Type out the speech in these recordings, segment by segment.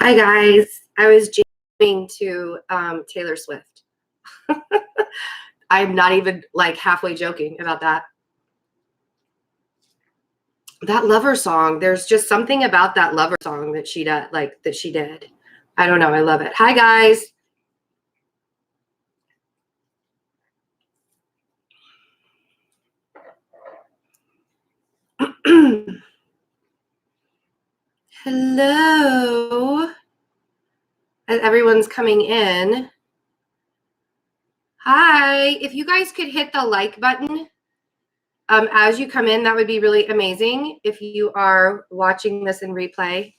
Hi guys, I was jamming to Taylor Swift. I'm not even like halfway joking about that. That Lover song, there's just something about that Lover song that she did. I don't know, I love it. Hi guys. Hello. As everyone's coming in. Hi, if you guys could hit the like button as you come in, that would be really amazing. If you are watching this in replay,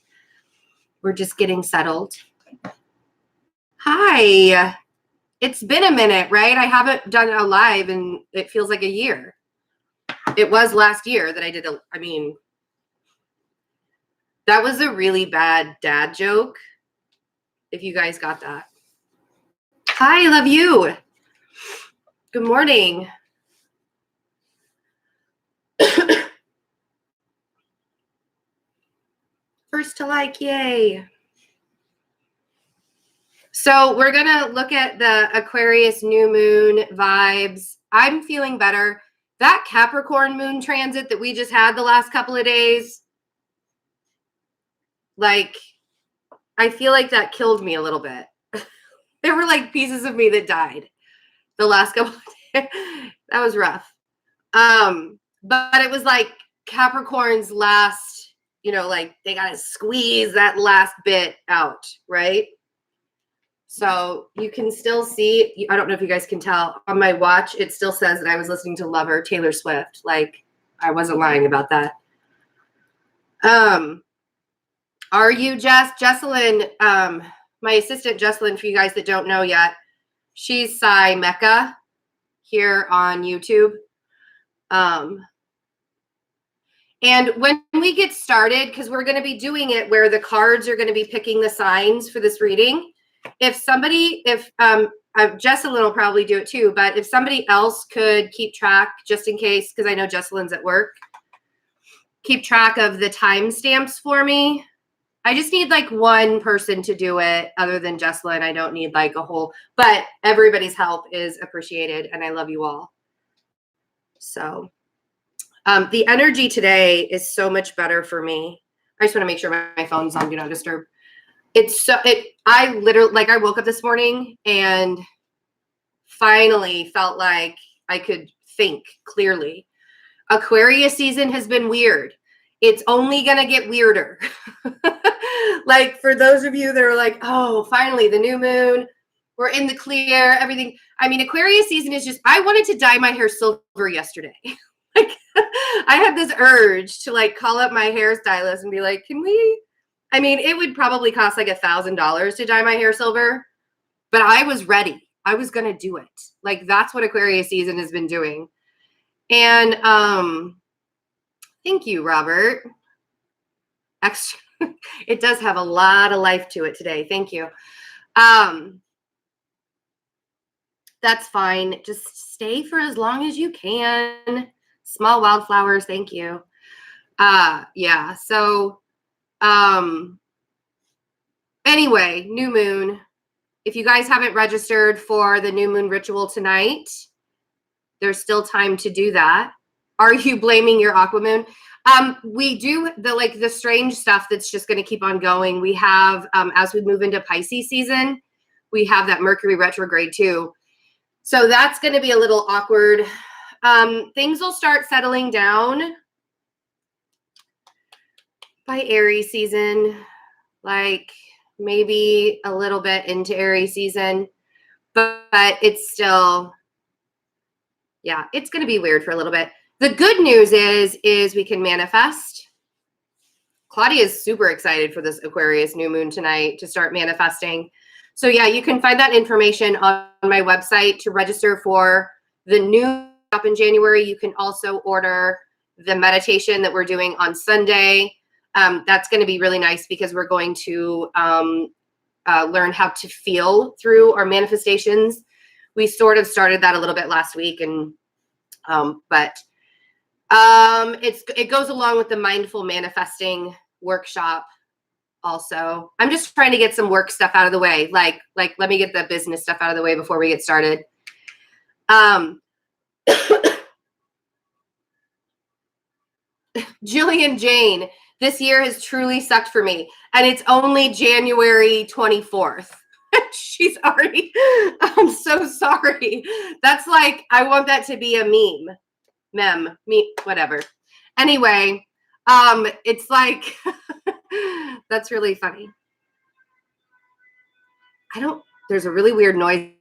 we're just getting settled. Hi. It's been a minute, right? I haven't done a live and it feels like a year. It was last year that I did that was a really bad dad joke. If you guys got that. Hi, I love you. Good morning. First to like, yay. So we're going to look at the Aquarius new moon vibes. I'm feeling better. That Capricorn moon transit that we just had the last couple of days, like, I feel like that killed me a little bit. There were like pieces of me that died the last couple of days. That was rough. But it was like Capricorn's last, like they got to squeeze that last bit out, right? So you can still see, I don't know if you guys can tell, on my watch, it still says that I was listening to Lover, Taylor Swift. Like, I wasn't lying about that. Are you Jesselyn, my assistant Jesselyn, for you guys that don't know yet, she's Sai Mecca here on YouTube. And when we get started, because we're going to be doing it where the cards are going to be picking the signs for this reading, Jesselyn will probably do it too, but if somebody else could keep track, just in case, because I know Jesselyn's at work, keep track of the timestamps for me. I just need like one person to do it other than Jesselyn. I don't need like a whole, but everybody's help is appreciated and I love you all. So the energy today is so much better for me. I just want to make sure my phone's on Do Not Disturb. I literally, like I woke up this morning and finally felt like I could think clearly. Aquarius season has been weird. It's only going to get weirder. Like for those of you that are like, oh, finally the new moon, we're in the clear, everything. I mean, Aquarius season is just, I wanted to dye my hair silver yesterday. Like I had this urge to like call up my hairstylist and be like, can we, I mean, it would probably cost like $1,000 to dye my hair silver, but I was ready. I was going to do it. Like that's what Aquarius season has been doing. And thank you, Robert. Extra. It does have a lot of life to it today. Thank you. That's fine. Just stay for as long as you can. Small wildflowers. Thank you. Yeah. So, anyway, new moon. If you guys haven't registered for the new moon ritual tonight, there's still time to do that. Are you blaming your aqua moon? We do the strange stuff that's just going to keep on going. We have, as we move into Pisces season, we have that Mercury retrograde too. So that's going to be a little awkward. Things will start settling down by Aries season, like maybe a little bit into Aries season, but it's still, yeah, it's going to be weird for a little bit. The good news is we can manifest. Claudia is super excited for this Aquarius new moon tonight to start manifesting. So yeah, you can find that information on my website to register for the new up in January. You can also order the meditation that we're doing on Sunday. That's going to be really nice because we're going to learn how to feel through our manifestations. We sort of started that a little bit last week, and it goes along with the mindful manifesting workshop also. I'm just trying to get some work stuff out of the way. Like let me get the business stuff out of the way before we get started. Jillian Jane, this year has truly sucked for me. And it's only January 24th. She's already, I'm so sorry. That's like, I want that to be a meme, whatever. Anyway, it's like, that's really funny. There's a really weird noise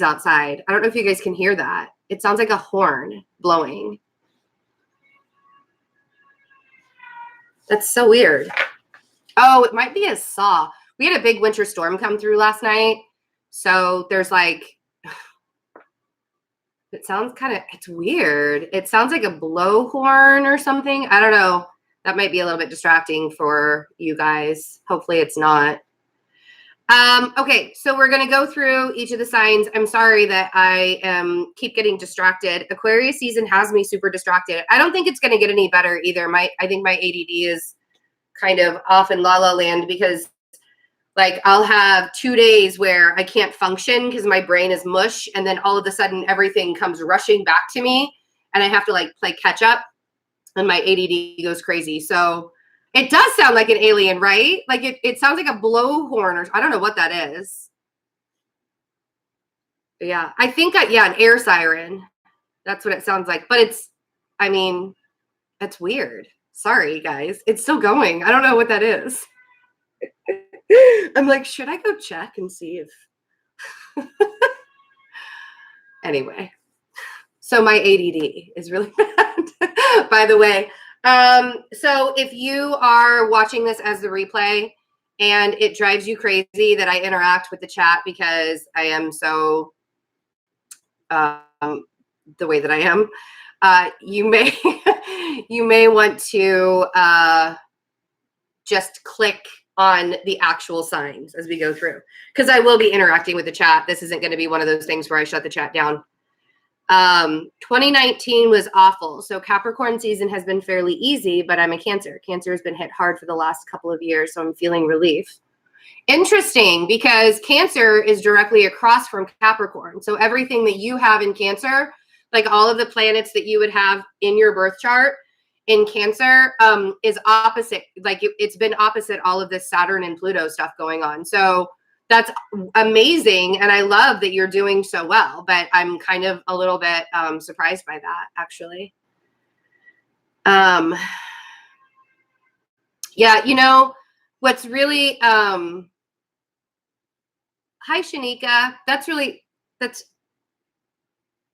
outside. I don't know if you guys can hear that. It sounds like a horn blowing. That's so weird. Oh, it might be a saw. We had a big winter storm come through last night. So there's like, it sounds it's weird. It sounds like a blowhorn or something. I don't know. That might be a little bit distracting for you guys. Hopefully it's not. Okay, so we're going to go through each of the signs. I'm sorry that I keep getting distracted. Aquarius season has me super distracted. I don't think it's going to get any better either. I think my ADD is kind of off in la la land because like I'll have 2 days where I can't function because my brain is mush, and then all of a sudden everything comes rushing back to me and I have to like play catch up and my ADD goes crazy. So it does sound like an alien, right? Like it sounds like a blowhorn, or I don't know what that is. Yeah, I think an air siren. That's what it sounds like. But that's weird. Sorry, guys. It's still going. I don't know what that is. I'm like, should I go check and see if... Anyway. So my ADD is really bad, by the way. So if you are watching this as the replay and it drives you crazy that I interact with the chat because I am so the way that I am, you may want to just click on the actual signs as we go through, because I will be interacting with the chat. This isn't going to be one of those things where I shut the chat down. 2019 was awful. So Capricorn season has been fairly easy, but I'm a Cancer. Cancer has been hit hard for the last couple of years, so I'm feeling relief. Interesting, because Cancer is directly across from Capricorn. So everything that you have in Cancer, like all of the planets that you would have in your birth chart in Cancer, is opposite. Like it's been opposite all of this Saturn and Pluto stuff going on. So that's amazing. And I love that you're doing so well, but I'm kind of a little bit surprised by that, actually. Yeah, you know, what's really, hi, Shanika.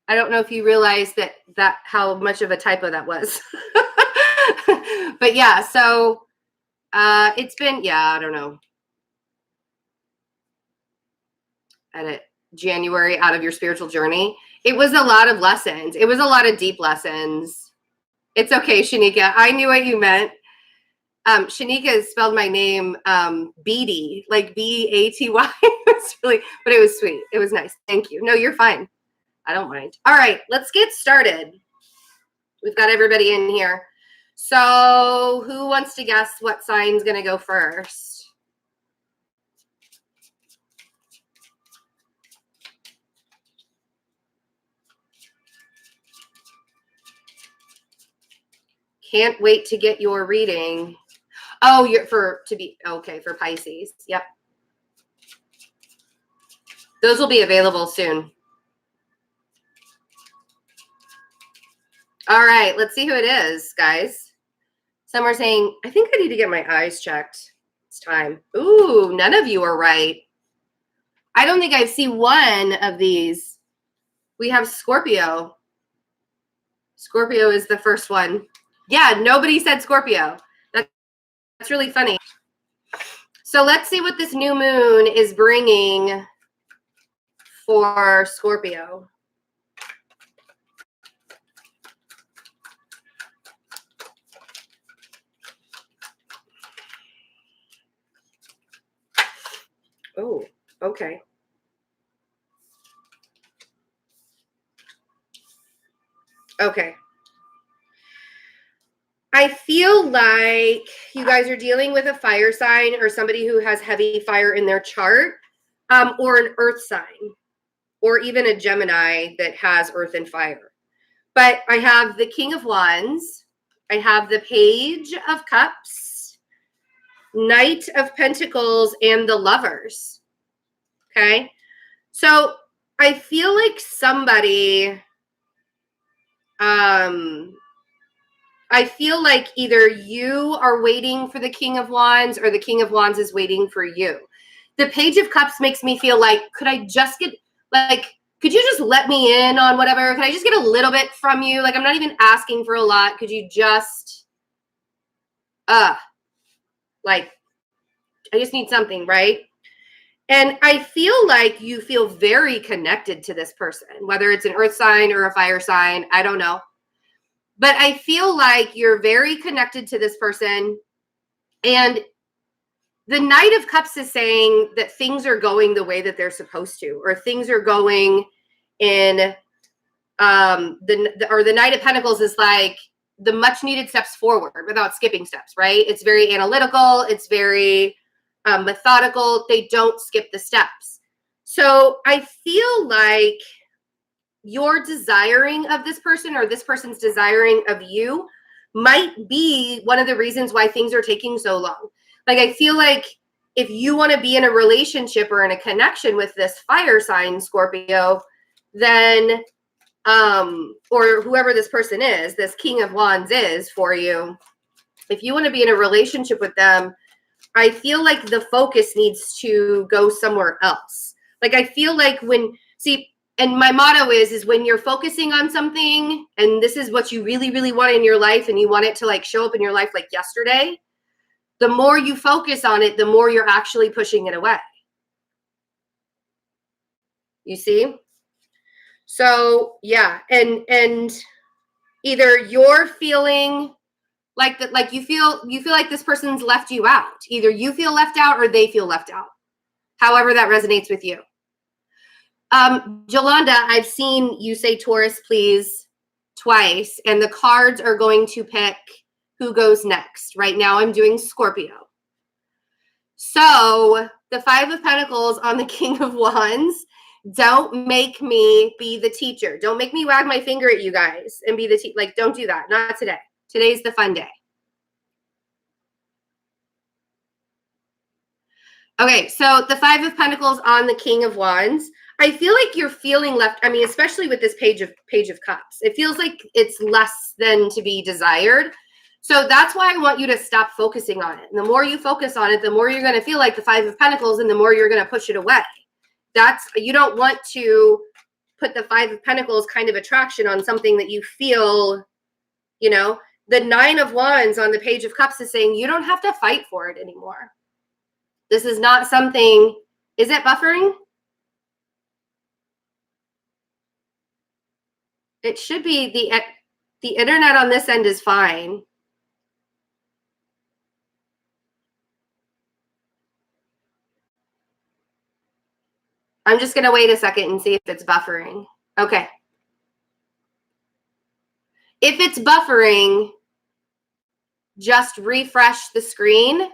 I don't know if you realize that how much of a typo that was. But yeah, so it's been, I don't know. Edit January out of your spiritual journey. It was a lot of lessons. It was a lot of deep lessons. It's okay, Shanika. I knew what you meant. Shanika spelled my name Beatty, like B-A-T-Y. It's really, but it was sweet. It was nice. Thank you. No, you're fine. I don't mind. All right, let's get started. We've got everybody in here. So who wants to guess what sign's going to go first? Can't wait to get your reading. Oh, for Pisces. Yep. Those will be available soon. All right, let's see who it is, guys. Some are saying, I think I need to get my eyes checked. It's time. Ooh, none of you are right. I don't think I see one of these. We have Scorpio. Scorpio is the first one. Yeah, nobody said Scorpio. That's really funny. So let's see what this new moon is bringing for Scorpio. Oh, okay. Okay. I feel like you guys are dealing with a fire sign or somebody who has heavy fire in their chart, or an earth sign, or even a Gemini that has earth and fire. But I have the King of Wands. I have the Page of Cups, Knight of Pentacles, and the Lovers. Okay. So I feel like somebody, I feel like either you are waiting for the King of Wands or the King of Wands is waiting for you. The Page of Cups makes me feel like, could I just get, like, could you just let me in on whatever? Could I just get a little bit from you? Like, I'm not even asking for a lot. Could you just, like, I just need something, right? And I feel like you feel very connected to this person, whether it's an earth sign or a fire sign, I don't know. But I feel like you're very connected to this person. And the Knight of Cups is saying that things are going the way that they're supposed to, or things are going in, the Knight of Pentacles is like the much needed steps forward without skipping steps, right? It's very analytical. It's very methodical. They don't skip the steps. So I feel like your desiring of this person or this person's desiring of you might be one of the reasons why things are taking so long. Like, I feel like if you want to be in a relationship or in a connection with this fire sign, Scorpio, then, or whoever this person is, this King of Wands is for you, if you want to be in a relationship with them, I feel like the focus needs to go somewhere else. Like, I feel like and my motto is when you're focusing on something and this is what you really, really want in your life and you want it to like show up in your life like yesterday, the more you focus on it, the more you're actually pushing it away. You see? So yeah, and either you're feeling like that, like you feel like this person's left you out. Either you feel left out or they feel left out. However that resonates with you. Jolanda, I've seen you say Taurus, please, twice, and the cards are going to pick who goes next. Right now I'm doing Scorpio. So the Five of Pentacles on the King of Wands, don't make me be the teacher. Don't make me wag my finger at you guys and be the teacher. Like, don't do that. Not today. Today's the fun day. Okay, so the Five of Pentacles on the King of Wands. I feel like you're feeling left. I mean, especially with this Page of Cups, it feels like it's less than to be desired. So that's why I want you to stop focusing on it. And the more you focus on it, the more you're going to feel like the Five of Pentacles, and the more you're going to push it away. You don't want to put the Five of Pentacles kind of attraction on something that you feel, you know. The Nine of Wands on the Page of Cups is saying you don't have to fight for it anymore. This is not something. Is it buffering? It should be. The internet on this end is fine. I'm just going to wait a second and see if it's buffering. Okay. If it's buffering, just refresh the screen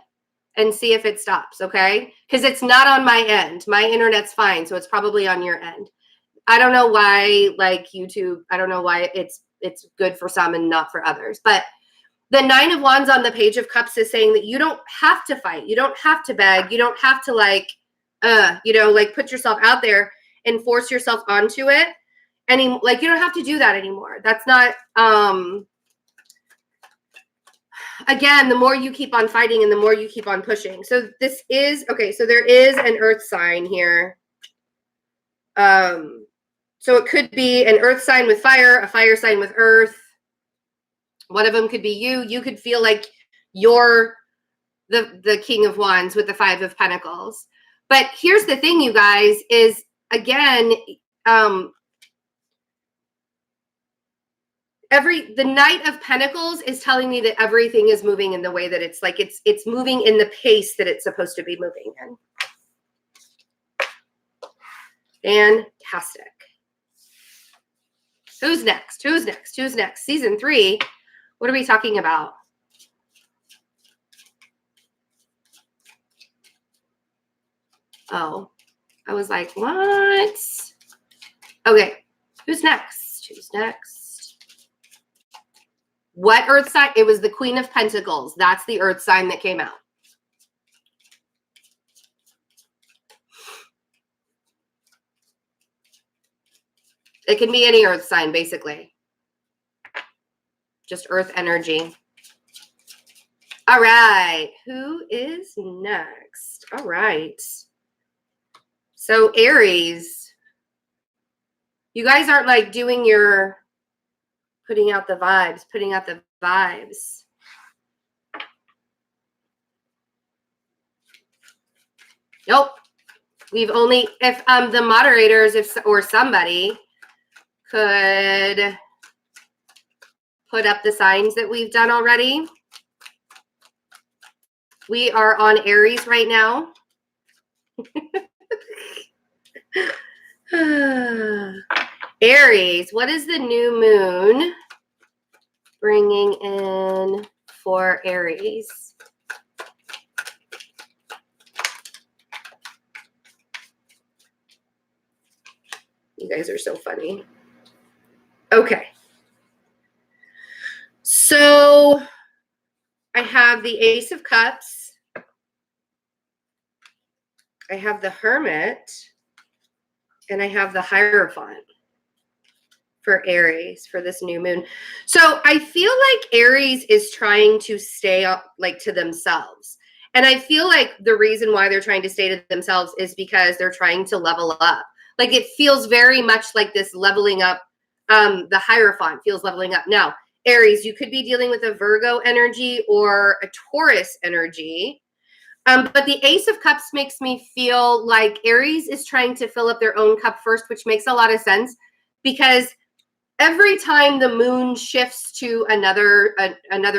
and see if it stops, okay? Because it's not on my end. My internet's fine, so it's probably on your end. I don't know why, like YouTube, I don't know why it's good for some and not for others. But the Nine of Wands on the Page of Cups is saying that you don't have to fight. You don't have to beg. You don't have to like put yourself out there and force yourself onto it. Like, you don't have to do that anymore. That's not, again, the more you keep on fighting and the more you keep on pushing. So this is, okay, so there is an earth sign here. So it could be an earth sign with fire, a fire sign with earth. One of them could be you. You could feel like you're the King of Wands with the Five of Pentacles. But here's the thing, you guys, is again, the Knight of Pentacles is telling me that everything is moving in the way that it's like it's moving in the pace that it's supposed to be moving in. Fantastic. Who's next? Who's next? Who's next? Season 3. What are we talking about? Oh, I was like, what? Okay, who's next? Who's next? What earth sign? It was the Queen of Pentacles. That's the earth sign that came out. It can be any earth sign, basically. Just earth energy. All right. Who is next? All right. So Aries, you guys aren't like doing your putting out the vibes. Nope. We've only, if the moderators, or somebody could put up the signs that we've done already. We are on Aries right now. Aries, what is the new moon bringing in for Aries? You guys are so funny. Okay. So I have the Ace of Cups. I have the Hermit. And I have the Hierophant for Aries for this new moon. So I feel like Aries is trying to stay up like to themselves. And I feel like the reason why they're trying to stay to themselves is because they're trying to level up. Like it feels very much like this leveling up. The Hierophant feels leveling up. Now, Aries, you could be dealing with a Virgo energy or a Taurus energy. But the Ace of Cups makes me feel like Aries is trying to fill up their own cup first, which makes a lot of sense because every time the moon shifts to another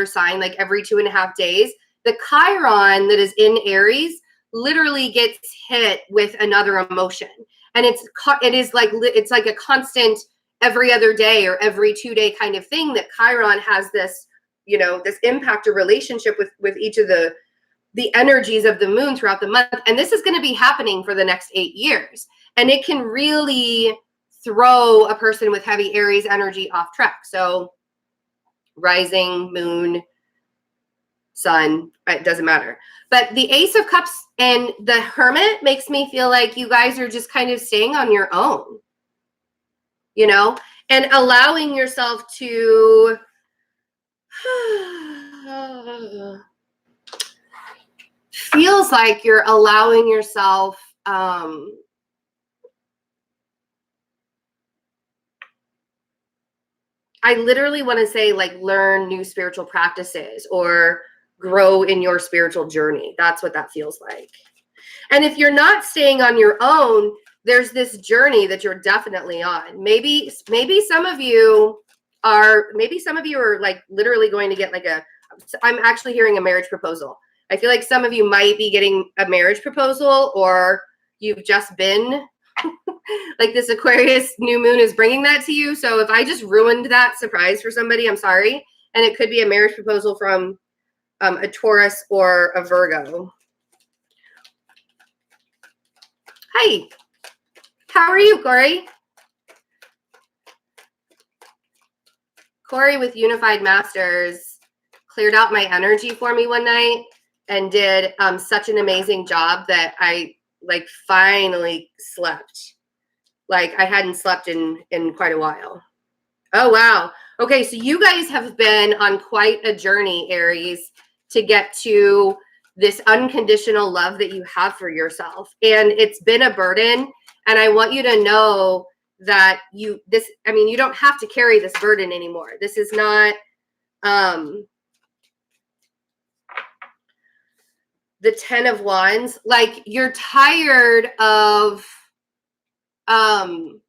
sign, like every 2.5 days, the Chiron that is in Aries literally gets hit with another emotion. And it's like a constant every other day or every 2-day kind of thing that Chiron has this, this impact or relationship with each of the energies of the moon throughout the month. And this is going to be happening for the next 8 years. And it can really throw a person with heavy Aries energy off track. So rising, moon, sun, it doesn't matter. But the Ace of Cups and the Hermit makes me feel like you guys are just kind of staying on your own, and allowing yourself to feels like you're allowing yourself I literally want to say like learn new spiritual practices or grow in your spiritual journey. That's what that feels like. And if you're not staying on your own, there's this journey that you're definitely on. Maybe some of you are like literally going to get like I'm actually hearing a marriage proposal. I feel like some of you might be getting a marriage proposal, or you've just been like this Aquarius new moon is bringing that to you. So if I just ruined that surprise for somebody, I'm sorry. And it could be a marriage proposal from a Taurus or a Virgo. Hi, how are you, Corey? Corey with Unified Masters cleared out my energy for me one night and did such an amazing job that I like finally slept. Like I hadn't slept in quite a while. Oh, wow. Okay, so you guys have been on quite a journey, Aries, to get to this unconditional love that you have for yourself. And it's been a burden. And I want you to know that you don't have to carry this burden anymore. This is not the 10 of Wands. Like you're tired of having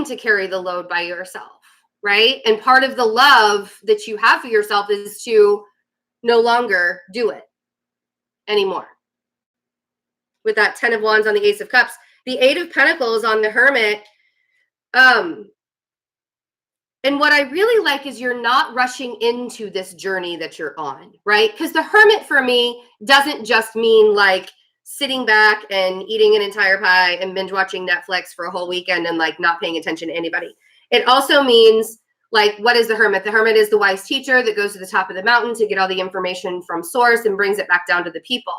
to carry the load by yourself, right? And part of the love that you have for yourself is to no longer do it anymore. With that 10 of Wands on the Ace of Cups, the 8 of Pentacles on the Hermit. And what I really like is you're not rushing into this journey that you're on, right? Because the Hermit for me doesn't just mean like sitting back and eating an entire pie and binge watching Netflix for a whole weekend and like not paying attention to anybody. It also means, like, what is the hermit? The hermit is the wise teacher that goes to the top of the mountain to get all the information from source and brings it back down to the people.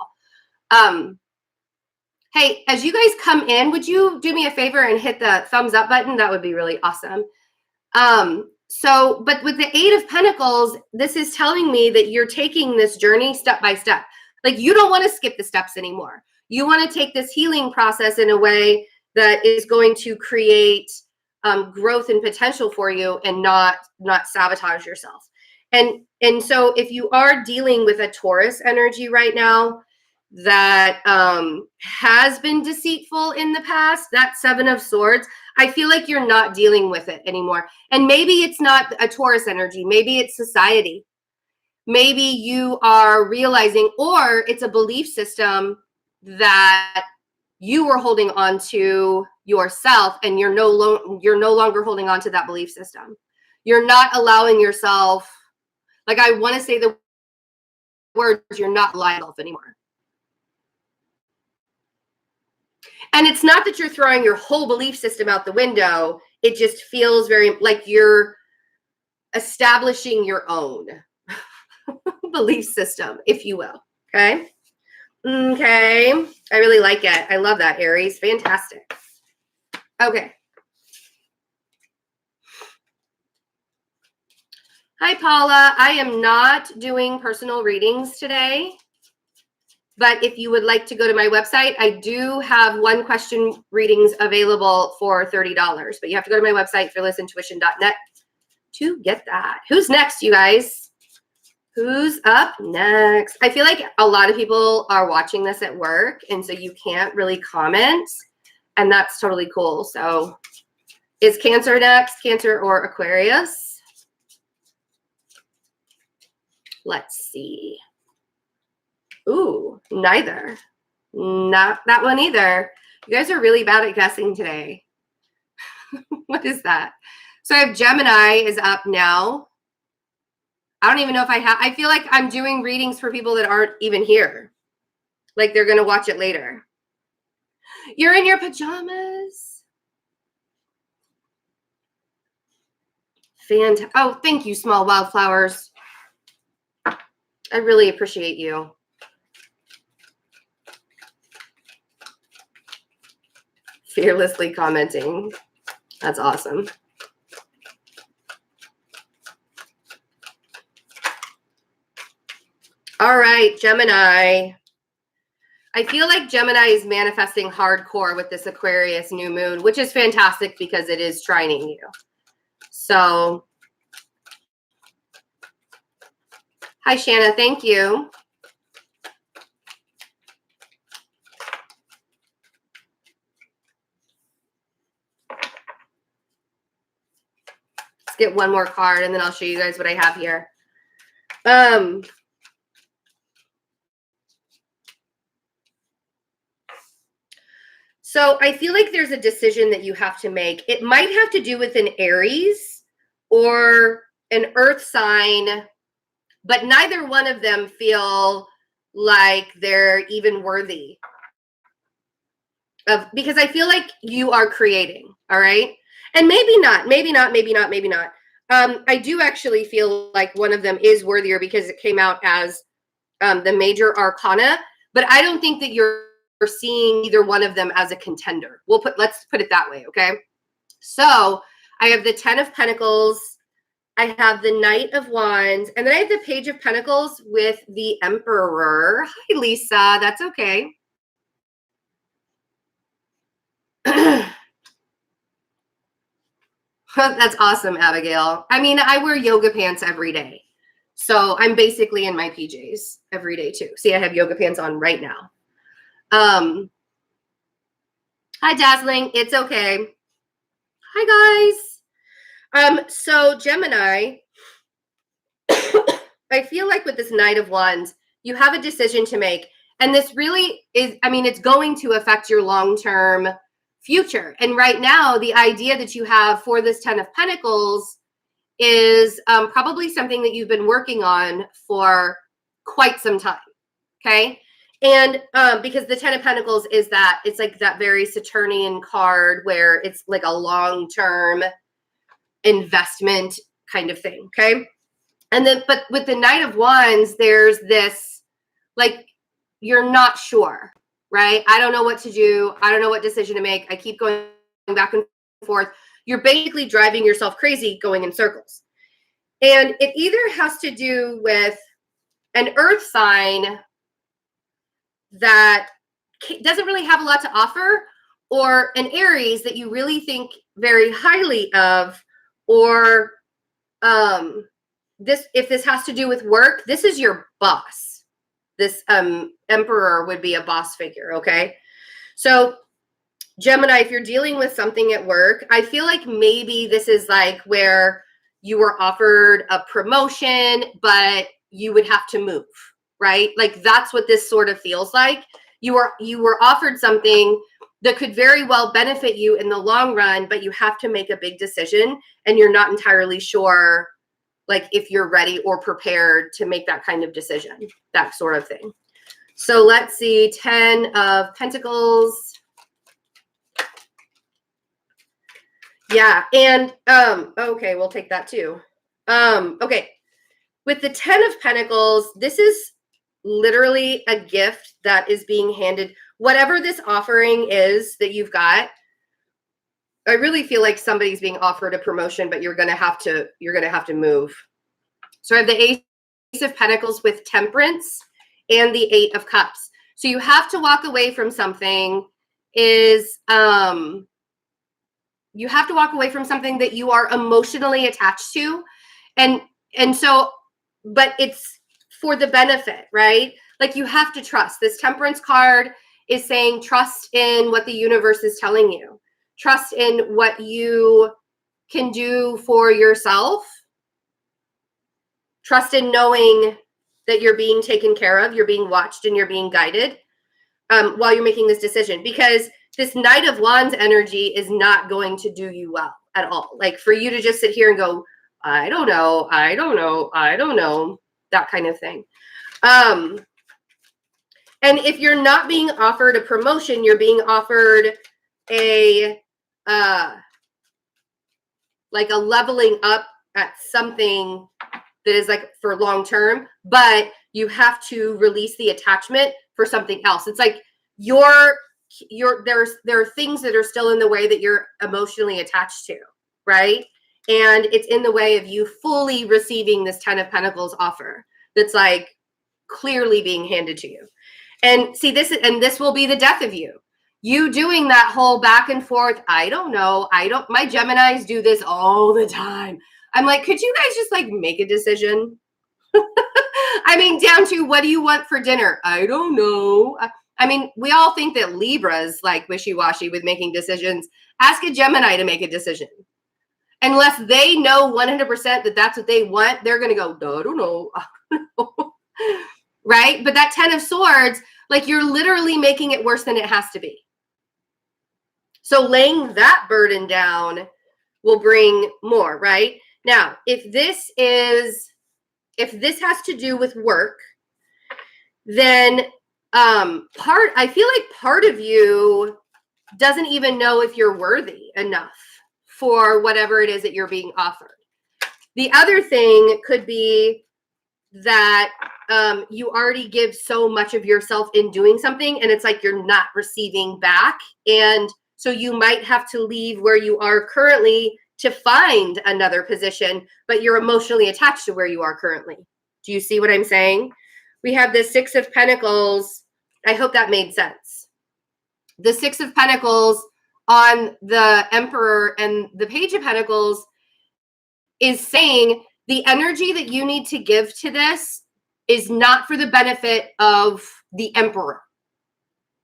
Hey, as you guys come in, would you do me a favor and hit the thumbs up button? That would be really awesome. But with the Eight of Pentacles, this is telling me that you're taking this journey step by step. Like, you don't want to skip the steps anymore. You want to take this healing process in a way that is going to create growth and potential for you and not sabotage yourself. And so if you are dealing with a Taurus energy right now that has been deceitful in the past, that Seven of Swords, I feel like you're not dealing with it anymore. And maybe it's not a Taurus energy. Maybe it's society. Maybe you are realizing, or it's a belief system that you were holding on to yourself, and you're no longer holding on to that belief system. You're not allowing yourself, like, I want to say the words, you're not lying to yourself anymore. And it's not that you're throwing your whole belief system out the window. It just feels very like you're establishing your own belief system, if you will. Okay. Okay. I really like it. I love that, Aries. Fantastic. Okay. Hi, Paula. I am not doing personal readings today. But if you would like to go to my website, I do have one question readings available for $30. But you have to go to my website, fearlessintuition.net, to get that. Who's next, you guys? Who's up next? I feel like a lot of people are watching this at work, and so you can't really comment, and that's totally cool. So is Cancer next? Cancer or Aquarius? Let's see. Ooh, neither. Not that one either. You guys are really bad at guessing today. What is that? So I have Gemini is up now. I don't even know if I feel like I'm doing readings for people that aren't even here. Like they're going to watch it later. You're in your pajamas. Fantastic. Oh, thank you, Small Wildflowers. I really appreciate you. Fearlessly commenting. That's awesome. All right, Gemini. I feel like Gemini is manifesting hardcore with this Aquarius new moon, which is fantastic because it is trining you. So, hi, Shanna. Thank you. Let's get one more card, and then I'll show you guys what I have here. So I feel like there's a decision that you have to make. It might have to do with an Aries or an earth sign, but neither one of them feel like they're even worthy of, because I feel like you are creating, all right? And maybe not. I do actually feel like one of them is worthier because it came out as the major arcana, but I don't think that you're seeing either one of them as a contender. Let's put it that way, okay? So I have the 10 of Pentacles, I have the Knight of Wands, and then I have the Page of Pentacles with the Emperor. Hi, Lisa. That's okay. That's awesome, Abigail. I mean, I wear yoga pants every day. So I'm basically in my PJs every day too. See, I have yoga pants on right now. Hi, Dazzling. It's okay. Hi, guys. So Gemini, I feel like with this Knight of Wands, you have a decision to make. And this really is, I mean, it's going to affect your long-term future. And right now, the idea that you have for this 10 of Pentacles is probably something that you've been working on for quite some time. Okay. And because the 10 of Pentacles is that, it's like that very Saturnian card where it's like a long-term investment kind of thing, okay? And then, but with the Knight of Wands, there's this, like, you're not sure, right? I don't know what to do. I don't know what decision to make. I keep going back and forth. You're basically driving yourself crazy going in circles. And it either has to do with an earth sign that doesn't really have a lot to offer, or an Aries that you really think very highly of, or if this has to do with work, this is your boss. This Emperor would be a boss figure, okay? So Gemini, if you're dealing with something at work, I feel like maybe this is like where you were offered a promotion, but you would have to move, right? Like that's what this sort of feels like. You were offered something that could very well benefit you in the long run, but you have to make a big decision and you're not entirely sure like if you're ready or prepared to make that kind of decision, that sort of thing. So let's see, 10 of Pentacles. Yeah, and okay, we'll take that too. Okay, with the 10 of Pentacles, this is literally a gift that is being handed. Whatever this offering is that you've got, I really feel like somebody's being offered a promotion, but you're gonna have to move. So I have the Ace of Pentacles with Temperance and the 8 of Cups. So you have to walk away from something you have to walk away from something that you are emotionally attached to. And so, but it's for the benefit, right? Like you have to trust. This Temperance card is saying trust in what the universe is telling you. Trust in what you can do for yourself. Trust in knowing that you're being taken care of, you're being watched, and you're being guided while you're making this decision. Because this Knight of Wands energy is not going to do you well at all. Like for you to just sit here and go, I don't know, that kind of thing. And if you're not being offered a promotion, you're being offered a like a leveling up at something that is like for long term, but you have to release the attachment for something else. It's like there are things that are still in the way that you're emotionally attached to, right? And it's in the way of you fully receiving this 10 of Pentacles offer that's like clearly being handed to you. And see, this will be the death of you. You doing that whole back and forth, I don't know, my Geminis do this all the time. I'm like, could you guys just like make a decision? I mean, down to what do you want for dinner? I don't know. I mean, we all think that Libra's like wishy-washy with making decisions. Ask a Gemini to make a decision. Unless they know 100% that that's what they want, they're going to go, I don't know. Right? But that 10 of Swords, like you're literally making it worse than it has to be. So laying that burden down will bring more, right? Now, if this has to do with work, then I feel like part of you doesn't even know if you're worthy enough for whatever it is that you're being offered. The other thing could be that you already give so much of yourself in doing something and it's like you're not receiving back. And so you might have to leave where you are currently to find another position, but you're emotionally attached to where you are currently. Do you see what I'm saying? We have the 6 of Pentacles. I hope that made sense. The 6 of Pentacles on the Emperor and the Page of Pentacles is saying the energy that you need to give to this is not for the benefit of the Emperor,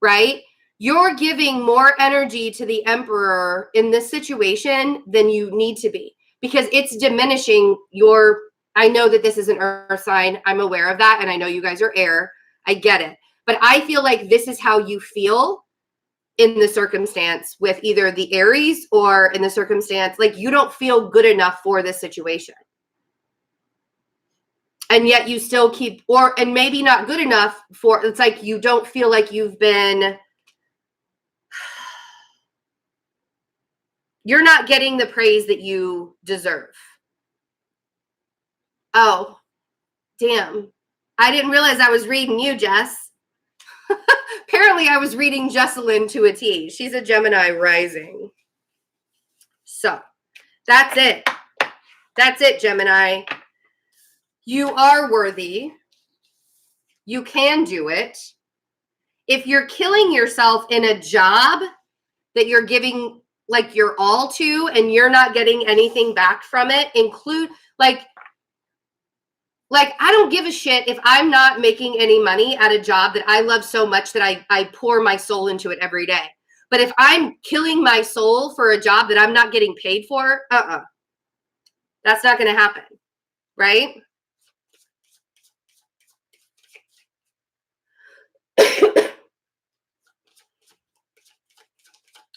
right? You're giving more energy to the Emperor in this situation than you need to be because it's diminishing your, I know that this is an earth sign. I'm aware of that. And I know you guys are air. I get it. But I feel like this is how you feel in the circumstance with either the Aries or in the circumstance, like you don't feel good enough for this situation. And yet you still keep, and maybe not good enough for, it's like you don't feel like you're not getting the praise that you deserve. Oh, damn. I didn't realize I was reading you, Jess. Apparently I was reading Jessalyn to a T. She's a Gemini rising. So that's it. That's it, Gemini. You are worthy. You can do it. If you're killing yourself in a job that you're giving like your all to and you're not getting anything back from it, include like I don't give a shit if I'm not making any money at a job that I love so much that I pour my soul into it every day. But if I'm killing my soul for a job that I'm not getting paid for, that's not going to happen, right?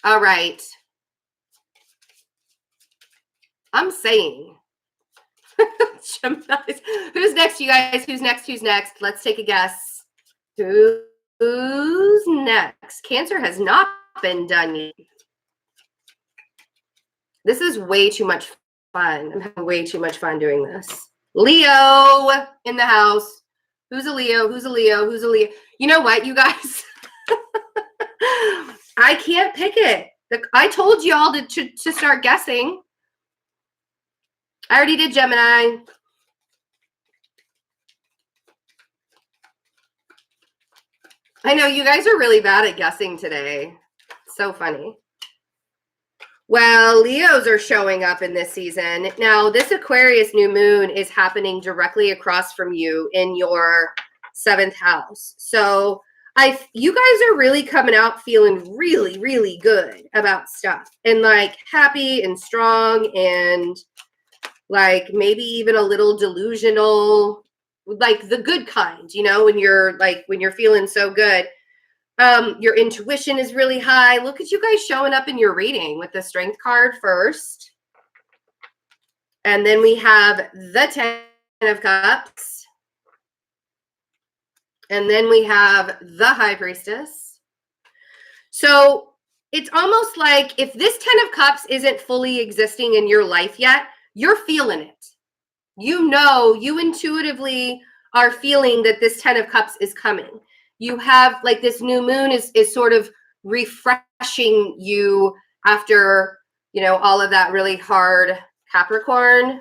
All right. I'm saying. Who's next, you guys? Who's next? Who's next? Let's take a guess. Who's next? Cancer has not been done yet. This is way too much fun. I'm having way too much fun doing this. Leo in the house. Who's a Leo? Who's a Leo? Who's a Leo? You know what, you guys? I can't pick it. I told you all to start guessing. I already did Gemini. I know you guys are really bad at guessing today. So funny. Well, Leos are showing up in this season. Now, this Aquarius new moon is happening directly across from you in your 7th house. So you guys are really coming out feeling really, really good about stuff and like happy and strong and like maybe even a little delusional, like the good kind, you know, when you're feeling so good. Your intuition is really high. Look at you guys showing up in your reading with the Strength card first. And then we have the 10 of Cups. And then we have the High Priestess. So it's almost like if this 10 of Cups isn't fully existing in your life yet, you're feeling it. You know, you intuitively are feeling that this 10 of Cups is coming. You have like this new moon is sort of refreshing you after, you know, all of that really hard Capricorn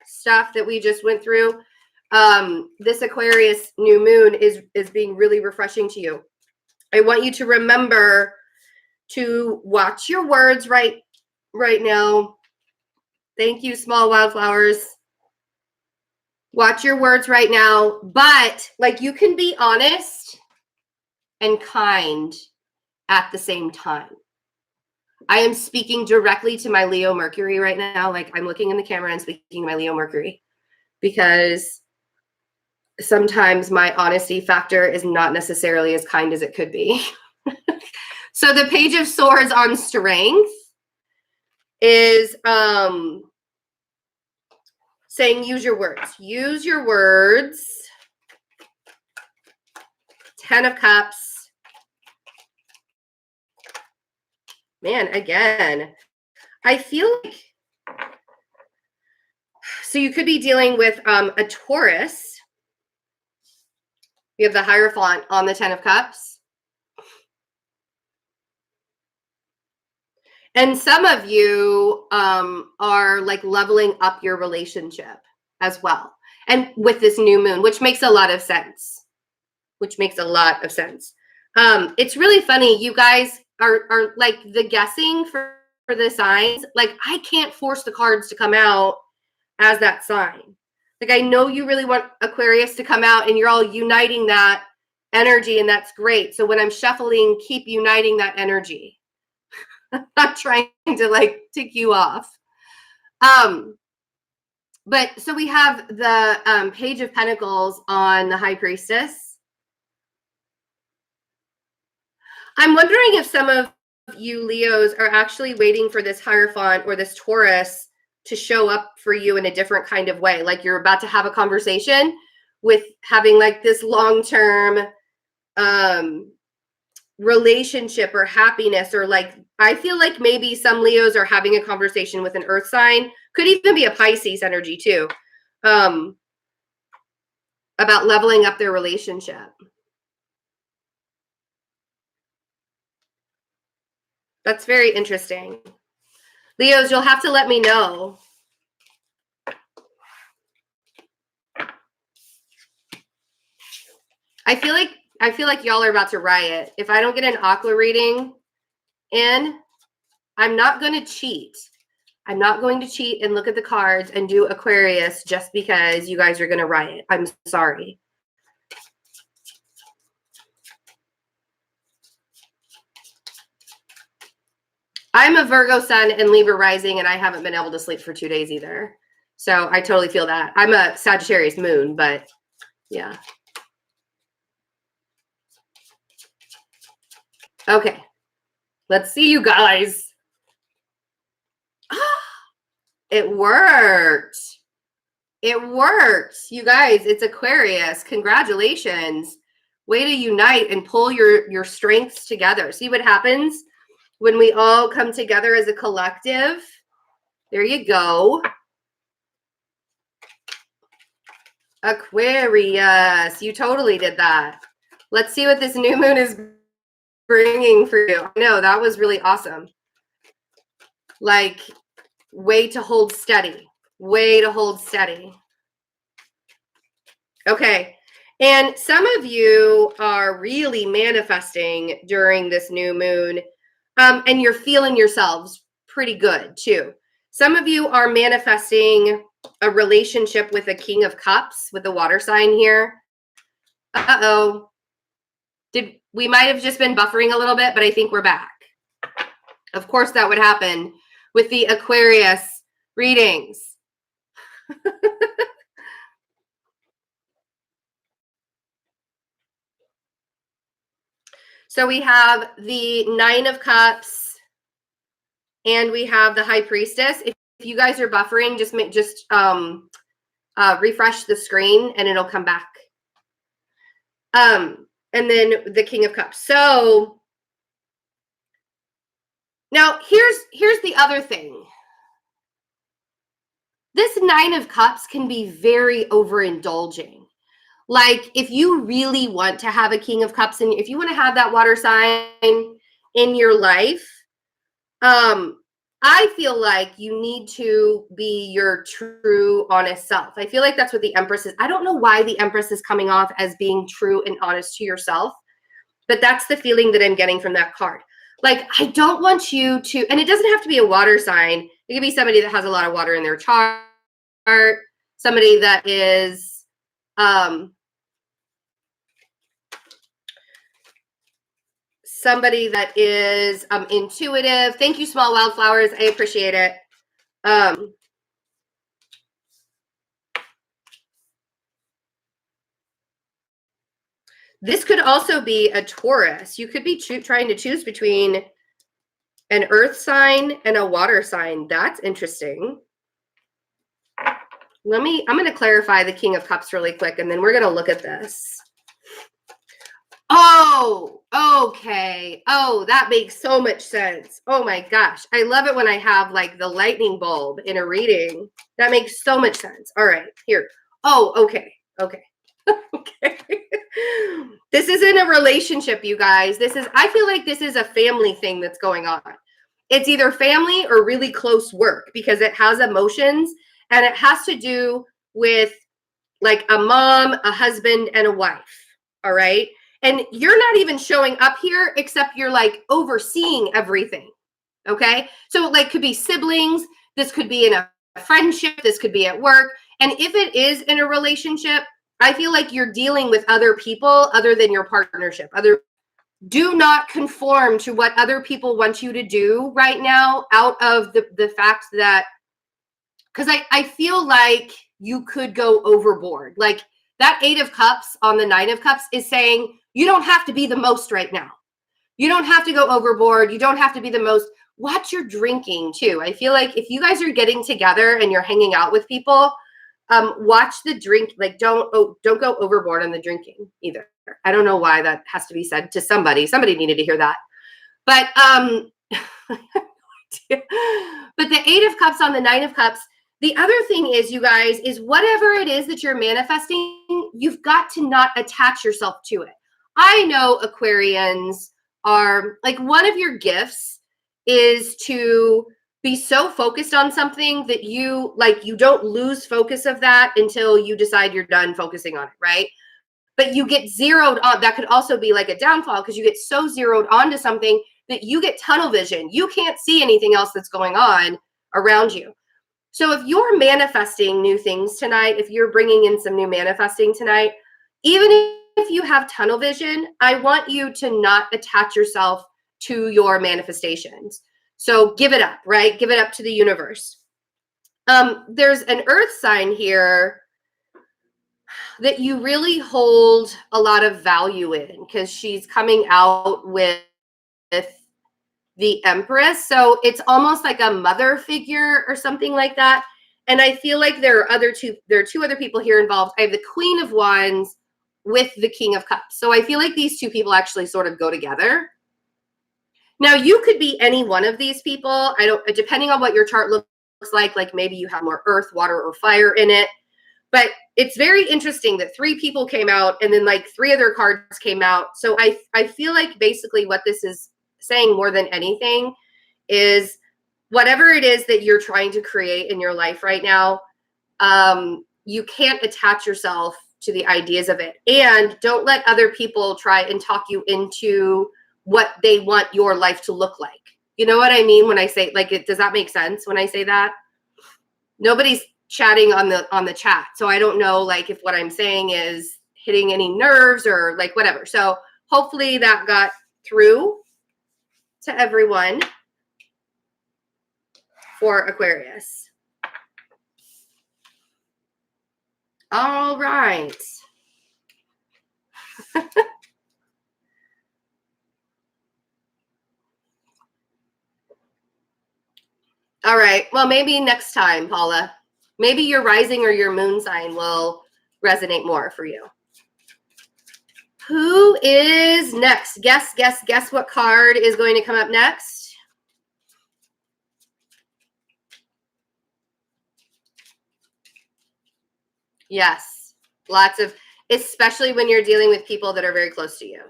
stuff that we just went through. This Aquarius new moon is being really refreshing to you. I want you to remember to watch your words right now. Thank you, small wildflowers. Watch your words right now, but like you can be honest and kind at the same time. I am speaking directly to my Leo Mercury right now. Like I'm looking in the camera and speaking to my Leo Mercury because sometimes my honesty factor is not necessarily as kind as it could be. So the Page of Swords on Strength is saying use your words. Use your words. 10 of Cups. Man, again, I feel like, so you could be dealing with a Taurus. You have the Hierophant on the 10 of Cups. And some of you are like leveling up your relationship as well. And with this new moon, which makes a lot of sense. It's really funny. You guys are like the guessing for the signs. Like I can't force the cards to come out as that sign. Like I know you really want Aquarius to come out and you're all uniting that energy and that's great. So when I'm shuffling, keep uniting that energy. I'm not trying to like tick you off. But so we have the Page of Pentacles on the High Priestess. I'm wondering if some of you Leos are actually waiting for this Hierophant or this Taurus to show up for you in a different kind of way. Like you're about to have a conversation with having like this long-term relationship or happiness, or like, I feel like maybe some Leos are having a conversation with an earth sign, could even be a Pisces energy too, about leveling up their relationship. That's very interesting. Leos, you'll have to let me know. I feel like y'all are about to riot. If I don't get an aqua reading in, I'm not going to cheat. I'm not going to cheat and look at the cards and do Aquarius just because you guys are going to riot. I'm sorry. I'm a Virgo sun and Libra rising, and I haven't been able to sleep for 2 days either. So I totally feel that. I'm a Sagittarius moon, but yeah. Okay. Let's see, you guys. It worked. It worked. You guys, it's Aquarius. Congratulations. Way to unite and pull your strengths together. See what happens when we all come together as a collective? There you go. Aquarius, you totally did that. Let's see what this new moon is bringing for you. I know, that was really awesome. Like, way to hold steady. Way to hold steady. Okay. And some of you are really manifesting during this new moon, and you're feeling yourselves pretty good too. Some of you are manifesting a relationship with a King of Cups, with the water sign here. Uh-oh. We might have just been buffering a little bit, but I think we're back. Of course that would happen with the Aquarius readings. So we have the Nine of Cups and we have the High Priestess. If you guys are buffering, just refresh the screen and it'll come back. And then the King of Cups. So now here's the other thing. This Nine of Cups can be very overindulging. Like, if you really want to have a King of Cups, and if you want to have that water sign in your life, I feel like you need to be your true, honest self. I feel like that's what the Empress is. I don't know why the Empress is coming off as being true and honest to yourself, but that's the feeling that I'm getting from that card. Like, I don't want you to, and it doesn't have to be a water sign. It could be somebody that has a lot of water in their chart, somebody that is, somebody that is intuitive. Thank you, Small Wildflowers. I appreciate it. This could also be a Taurus. You could be trying to choose between an earth sign and a water sign. That's interesting. I'm going to clarify the King of Cups really quick, and then we're going to look at this. Oh, okay. Oh, that makes so much sense. Oh my gosh. I love it when I have like the lightning bulb in a reading. That makes so much sense. All right, here. Oh, okay. Okay. Okay. This isn't a relationship, you guys. I feel like this is a family thing that's going on. It's either family or really close work, because it has emotions and it has to do with like a mom, a husband, and a wife. All right. And you're not even showing up here, except you're like overseeing everything. Okay. So like could be siblings. This could be in a friendship. This could be at work. And if it is in a relationship, I feel like you're dealing with other people other than your partnership. Do not conform to what other people want you to do right now, out of the fact that, because I feel like you could go overboard. Like that Eight of Cups on the Nine of Cups is saying, you don't have to be the most right now. You don't have to go overboard. You don't have to be the most. watch your drinking too. I feel like if you guys are getting together and you're hanging out with people, watch the drink. Like don't go overboard on the drinking either. I don't know why that has to be said to somebody. Somebody needed to hear that. But but the 8 of Cups on the 9 of Cups. The other thing is, you guys, is whatever it is that you're manifesting, you've got to not attach yourself to it. I know Aquarians are like, one of your gifts is to be so focused on something that you don't lose focus of that until you decide you're done focusing on it, right? But you get zeroed on. That could also be like a downfall because you get so zeroed onto something that you get tunnel vision. You can't see anything else that's going on around you. So if you're manifesting new things tonight, if you're bringing in some new manifesting tonight, even if you have tunnel vision, I want you to not attach yourself to your manifestations. So give it up, right? Give it up to the universe. There's an earth sign here that you really hold a lot of value in because she's coming out with the Empress. So it's almost like a mother figure or something like that. And I feel like there are two other people here involved. I have the Queen of Wands with the King of Cups. So I feel like these two people actually sort of go together. Now you could be any one of these people. Depending on what your chart looks like maybe you have more earth, water, or fire in it. But it's very interesting that 3 people came out and then like 3 other cards came out. So I feel like basically what this is saying more than anything is whatever it is that you're trying to create in your life right now, you can't attach yourself to the ideas of it. And don't let other people try and talk you into what they want your life to look like. You know what I mean when I say, like, does that make sense when I say that? Nobody's chatting on the chat. So I don't know like if what I'm saying is hitting any nerves or like whatever. So hopefully that got through to everyone for Aquarius. All right. All right. Well, maybe next time, Paula. Maybe your rising or your moon sign will resonate more for you. Who is next? Guess what card is going to come up next? Yes. Lots of, especially when you're dealing with people that are very close to you.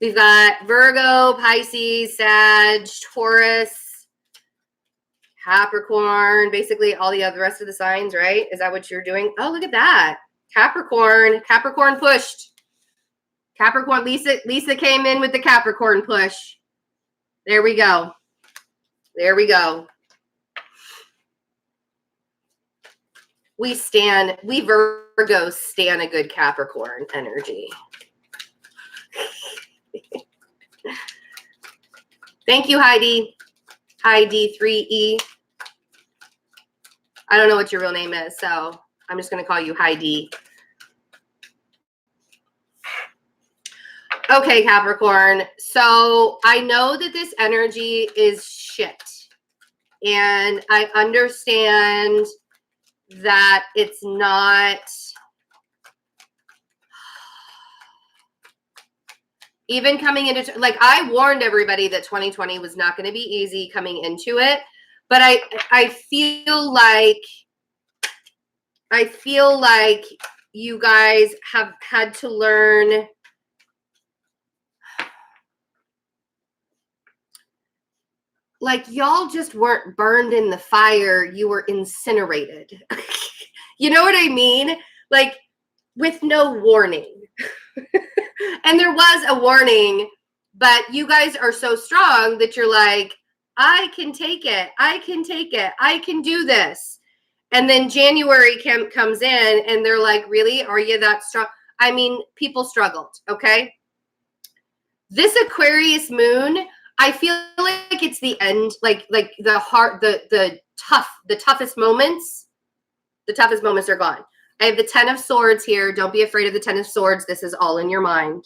We've got Virgo, Pisces, Sag, Taurus, Capricorn, basically all the other rest of the signs, right? Is that what you're doing? Oh, look at that. Capricorn pushed. Capricorn, Lisa came in with the Capricorn push. There we go. There we go. We Virgos stand a good Capricorn energy. Thank you, Heidi. Heidi 3E. I don't know what your real name is, so I'm just going to call you Heidi. Okay, Capricorn. So I know that this energy is shit. And I understand that it's not even coming into, like, I warned everybody that 2020 was not going to be easy coming into it, but I feel like you guys have had to learn like y'all just weren't burned in the fire, you were incinerated. You know what I mean? Like with no warning. And there was a warning, but you guys are so strong that you're like, I can take it. I can take it. I can do this. And then January comes in and they're like, really? Are you that strong? I mean, people struggled. Okay. This Aquarius moon, I feel like it's the end, like the heart, the toughest moments. The toughest moments are gone. I have the 10 of Swords here. Don't be afraid of the 10 of Swords. This is all in your mind.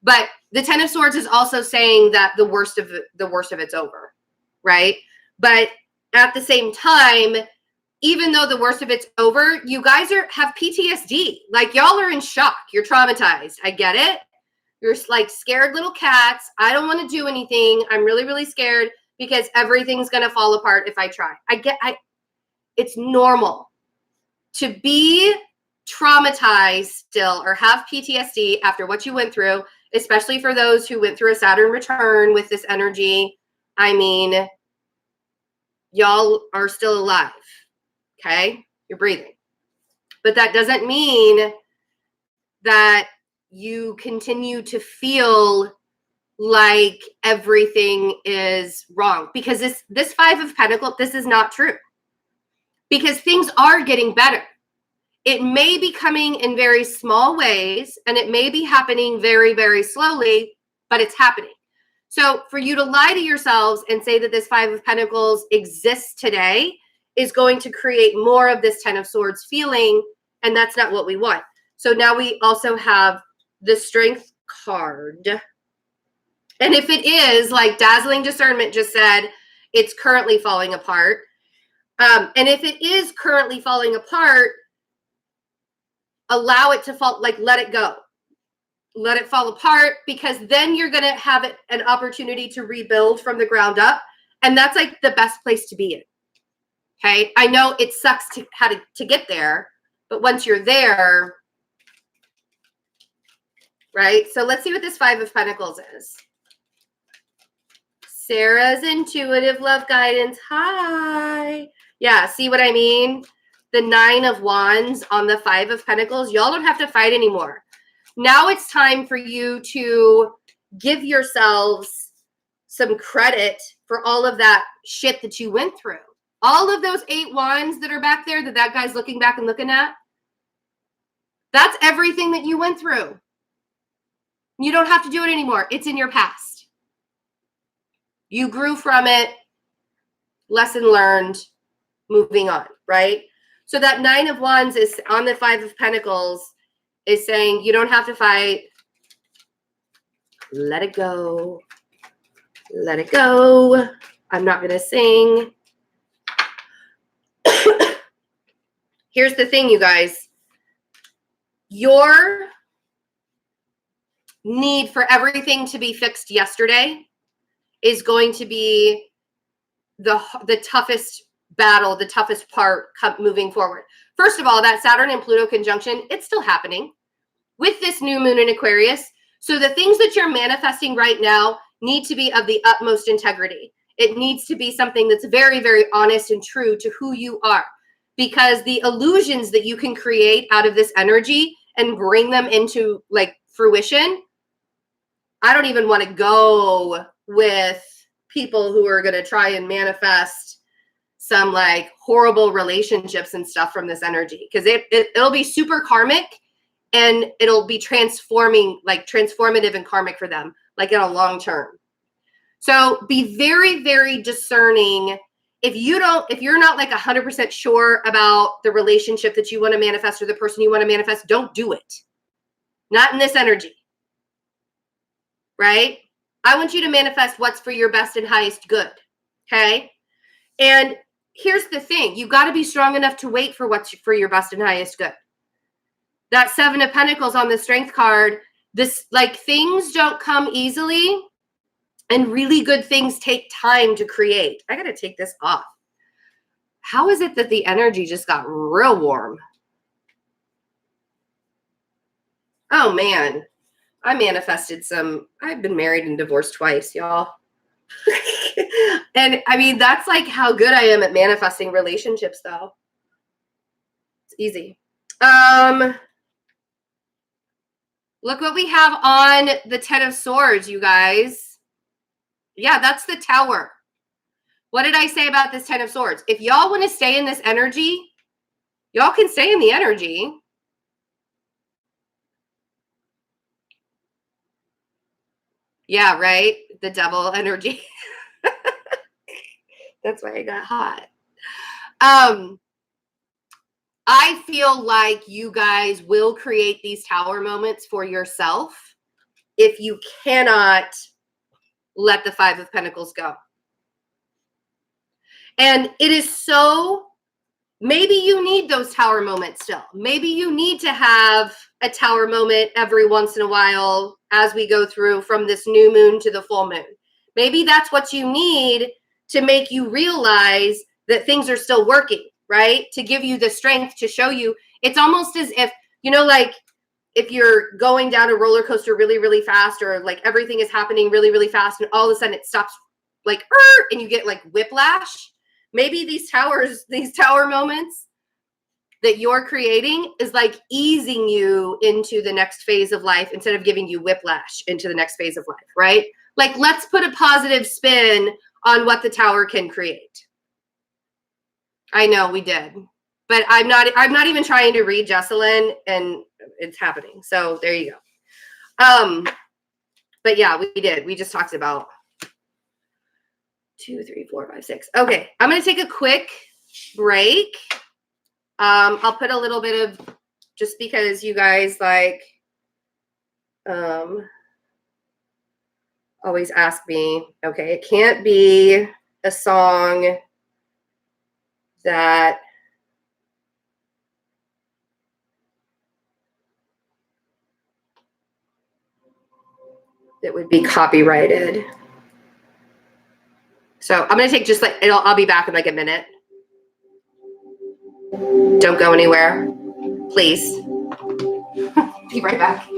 But the Ten of Swords is also saying that the worst of it's over, right? But at the same time, even though the worst of it's over, you guys have PTSD. Like, y'all are in shock. You're traumatized. I get it. You're like scared little cats. I don't want to do anything. I'm really, really scared because everything's going to fall apart if I try. It's normal to be traumatized still or have PTSD after what you went through, especially for those who went through a Saturn return with this energy. I mean, y'all are still alive. Okay? You're breathing. But that doesn't mean that you continue to feel like everything is wrong, because this Five of Pentacles, this is not true, because things are getting better. It may be coming in very small ways, and it may be happening very, very slowly, but it's happening. So for you to lie to yourselves and say that this Five of Pentacles exists today is going to create more of this Ten of Swords feeling, and that's not what we want. So now we also have the Strength card. And if it is, like Dazzling Discernment just said, it's currently falling apart. And if it is currently falling apart, allow it to fall, like let it go. Let it fall apart, because then you're going to have an opportunity to rebuild from the ground up. And that's like the best place to be in. Okay. I know it sucks to get there, but once you're there, right? So let's see what this Five of Pentacles is. Sarah's intuitive love guidance. Hi. Yeah. See what I mean? The Nine of Wands on the Five of Pentacles. Y'all don't have to fight anymore. Now it's time for you to give yourselves some credit for all of that shit that you went through. All of those 8 wands that are back there that guy's looking back and looking at, that's everything that you went through. You don't have to do it anymore. It's in your past. You grew from it. Lesson learned. Moving on, right? So that Nine of Wands is on the Five of Pentacles, is saying you don't have to fight. Let it go. Let it go. I'm not going to sing. Here's the thing, you guys. Your need for everything to be fixed yesterday is going to be the toughest battle, the toughest part moving forward. First of all, that Saturn and Pluto conjunction, it's still happening with this new moon in Aquarius. So the things that you're manifesting right now need to be of the utmost integrity. It needs to be something that's very, very honest and true to who you are, because the illusions that you can create out of this energy and bring them into like fruition, I don't even want to go with people who are going to try and manifest some like horrible relationships and stuff from this energy, because it'll be super karmic, and it'll be transformative and karmic for them, like in a long term. So be very, very discerning. If you're not like 100% sure about the relationship that you want to manifest or the person you want to manifest, don't do it. Not in this energy, right? I want you to manifest what's for your best and highest good, okay? And here's the thing. You got to be strong enough to wait for what's for your best and highest good. That Seven of Pentacles on the Strength card, this like things don't come easily, and really good things take time to create. I got to take this off. How is it that the energy just got real warm? Oh man, I manifested I've been married and divorced twice, y'all. And I mean, that's like how good I am at manifesting relationships though. It's easy. Look what we have on the Ten of Swords, you guys. Yeah, that's the Tower. What did I say about this Ten of Swords? If y'all want to stay in this energy, y'all can stay in the energy. Yeah, right? The Devil energy. That's why I got hot. I feel like you guys will create these Tower moments for yourself if you cannot let the Five of Pentacles go. And it is so, maybe you need those tower moments still. Maybe you need to have a tower moment every once in a while as we go through from this new moon to the full moon. Maybe that's what you need to make you realize that things are still working, right? To give you the strength to show you. It's almost as if, you know, like if you're going down a roller coaster really, really fast, or like everything is happening really, really fast, and all of a sudden it stops like, and you get like whiplash. Maybe these tower moments that you're creating is like easing you into the next phase of life instead of giving you whiplash into the next phase of life, right? Like, let's put a positive spin on what the tower can create. I know we did, but I'm not even trying to read Jesselyn, and it's happening. So there you go. But yeah, we did. We just talked about 2, 3, 4, 5, 6. Okay, I'm going to take a quick break. I'll put a little bit of, just because you guys like, always ask me, okay, it can't be a song that would be copyrighted. So I'm going to take just like, I'll be back in like a minute. Don't go anywhere, please. Be right back.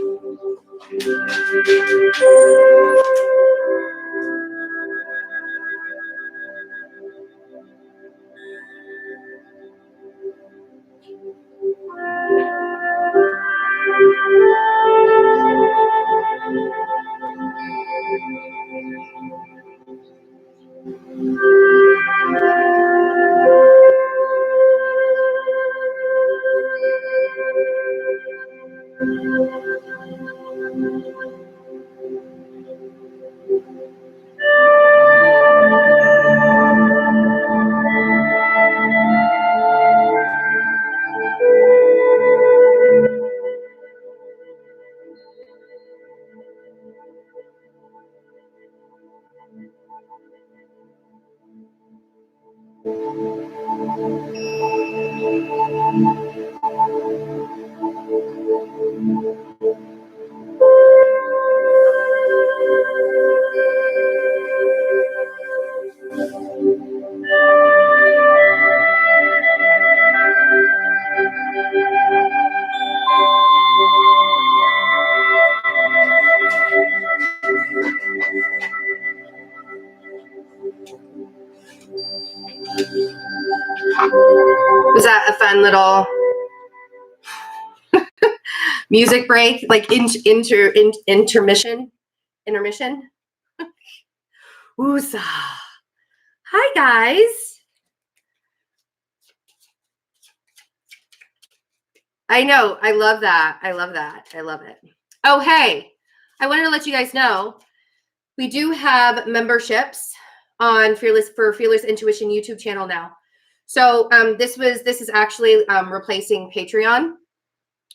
Was that a fun little music break, like intermission? Woosah. Hi, guys. I know. I love that. I love that. I love it. Oh, hey, I wanted to let you guys know we do have memberships on Fearless Intuition YouTube channel now. So this is actually replacing Patreon.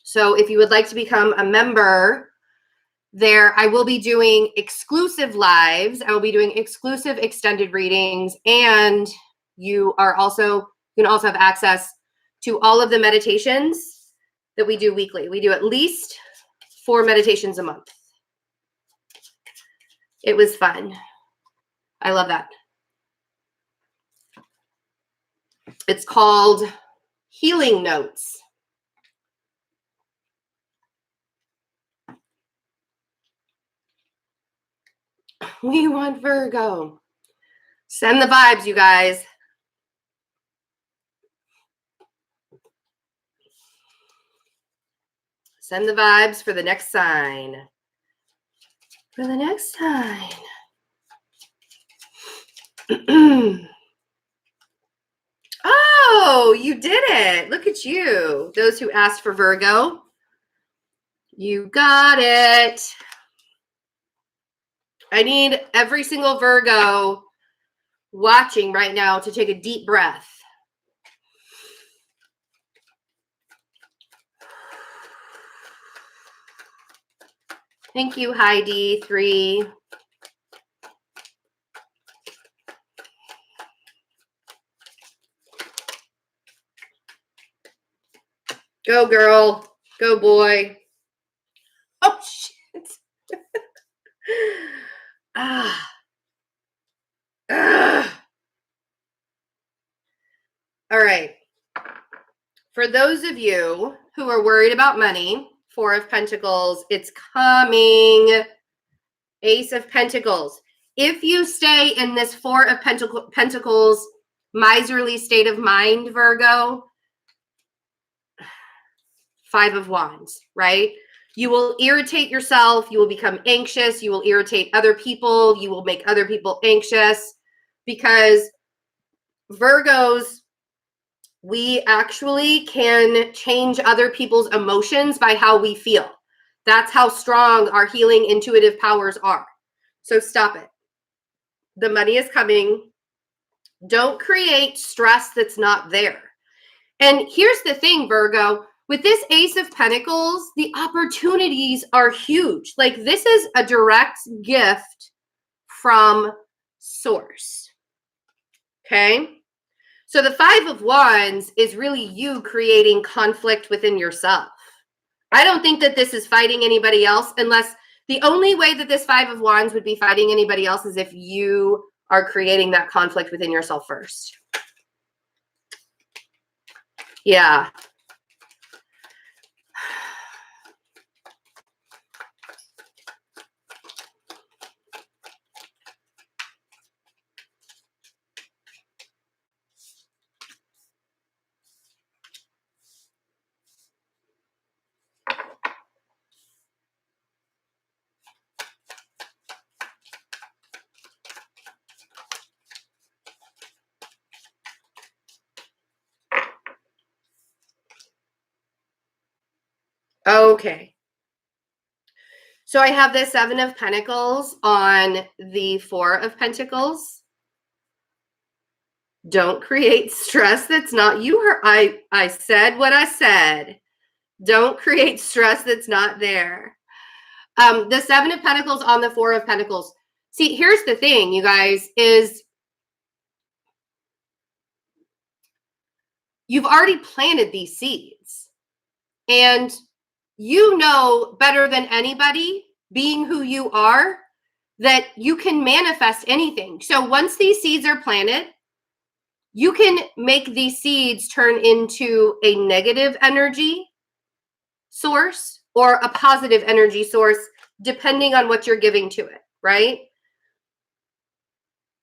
So if you would like to become a member there, I will be doing exclusive lives. I will be doing exclusive extended readings, and you can also have access to all of the meditations that we do weekly. We do at least 4 meditations a month. It was fun. I love that. It's called Healing Notes. We want Virgo. Send the vibes, you guys. Send the vibes for the next sign. For the next sign. Oh, you did it. Look at you. Those who asked for Virgo. You got it. I need every single Virgo watching right now to take a deep breath. Thank you, Heidi. 3. Go, girl. Go, boy. Oh, shit. Ah. Ah. All right. For those of you who are worried about money, 4 of Pentacles, it's coming. Ace of Pentacles. If you stay in this 4 of Pentacles miserly state of mind, Virgo, 5 of Wands, right? You will irritate yourself. You will become anxious. You will irritate other people. You will make other people anxious because Virgos, we actually can change other people's emotions by how we feel. That's how strong our healing intuitive powers are. So stop it. The money is coming. Don't create stress that's not there. And here's the thing, Virgo, with this Ace of Pentacles, the opportunities are huge. Like this is a direct gift from source. Okay? So the 5 of Wands is really you creating conflict within yourself. I don't think that this is fighting anybody else unless the only way that this 5 of Wands would be fighting anybody else is if you are creating that conflict within yourself first. Yeah. Okay. So I have the 7 of Pentacles on the 4 of Pentacles. Don't create stress that's not you. I said what I said. Don't create stress that's not there. The 7 of Pentacles on the 4 of Pentacles. See, here's the thing, you guys, is you've already planted these seeds. And you know better than anybody, being who you are, that you can manifest anything. So once these seeds are planted, you can make these seeds turn into a negative energy source or a positive energy source, depending on what you're giving to it, right?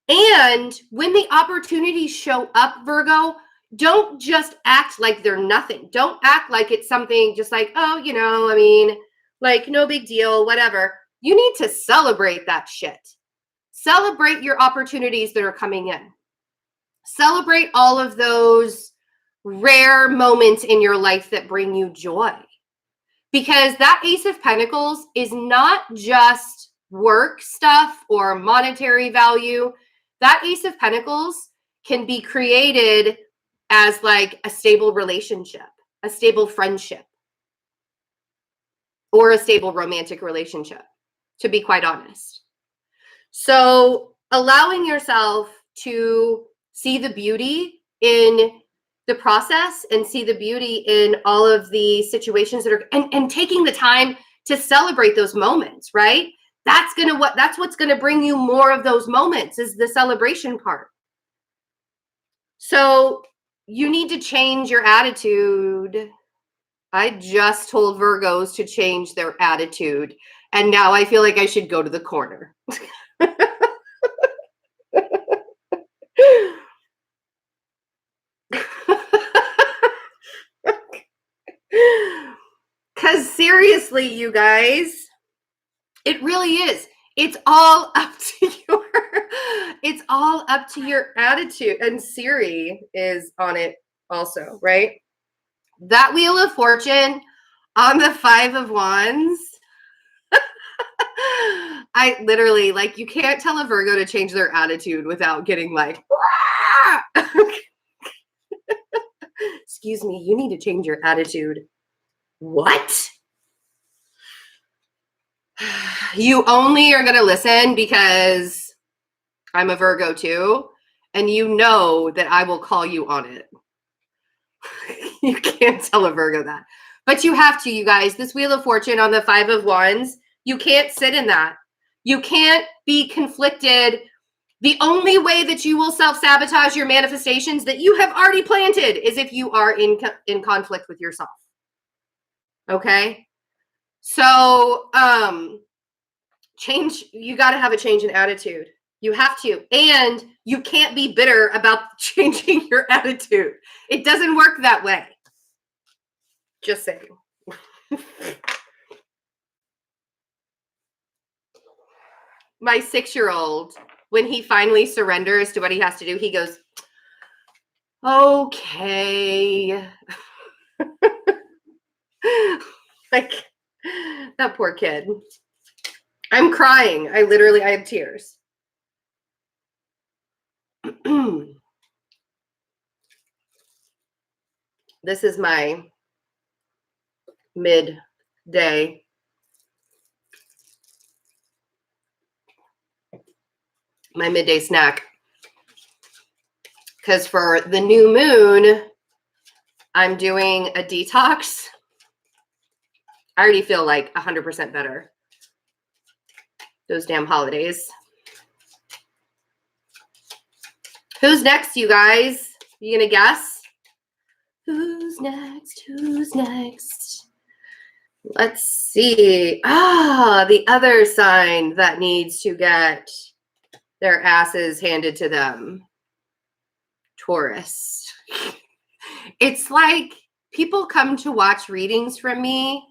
And when the opportunities show up, Virgo, don't just act like they're nothing. Don't act like it's something just like, oh, you know, I mean, like no big deal, whatever. You need to celebrate that shit. Celebrate your opportunities that are coming in. Celebrate all of those rare moments in your life that bring you joy. Because that Ace of Pentacles is not just work stuff or monetary value. That Ace of Pentacles can be created as like a stable relationship, a stable friendship, or a stable romantic relationship, to be quite honest. So allowing yourself to see the beauty in the process and see the beauty in all of the situations that are, and taking the time to celebrate those moments, right? That's what's going to bring you more of those moments, is the celebration part. So you need to change your attitude. I just told Virgos to change their attitude, and now I feel like I should go to the corner. Because seriously, you guys, it really is. It's all up to your attitude. And Siri is on it also, right? That Wheel of Fortune on the 5 of Wands. I literally, like, you can't tell a Virgo to change their attitude without getting like, excuse me, you need to change your attitude. What? You only are going to listen because I'm a Virgo too, and you know that I will call you on it. You can't tell a Virgo that. But you have to, you guys. This Wheel of Fortune on the 5 of Wands, you can't sit in that. You can't be conflicted. The only way that you will self-sabotage your manifestations that you have already planted is if you are in conflict with yourself. Okay? So, change, you got to have a change in attitude. You have to. And you can't be bitter about changing your attitude. It doesn't work that way. Just saying. My 6-year-old, when he finally surrenders to what he has to do, he goes, okay. Like, that poor kid. I'm crying. I have tears. This is my midday. My midday snack. Because for the new moon, I'm doing a detox. I already feel like 100% better. Those damn holidays. Who's next, you guys? You gonna guess? Who's next? Who's next? Let's see. The other sign that needs to get their asses handed to them. Taurus. It's like people come to watch readings from me.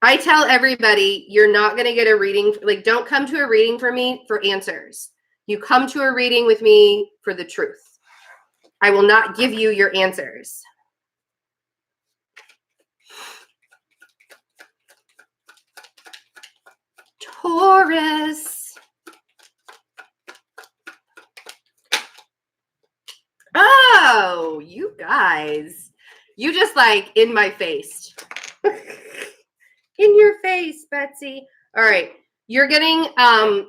I tell everybody, you're not going to get a reading. Like, don't come to a reading for me for answers. You come to a reading with me for the truth. I will not give you your answers. Taurus. Oh, you guys. You just like in my face. In your face, Betsy. All right. You're getting,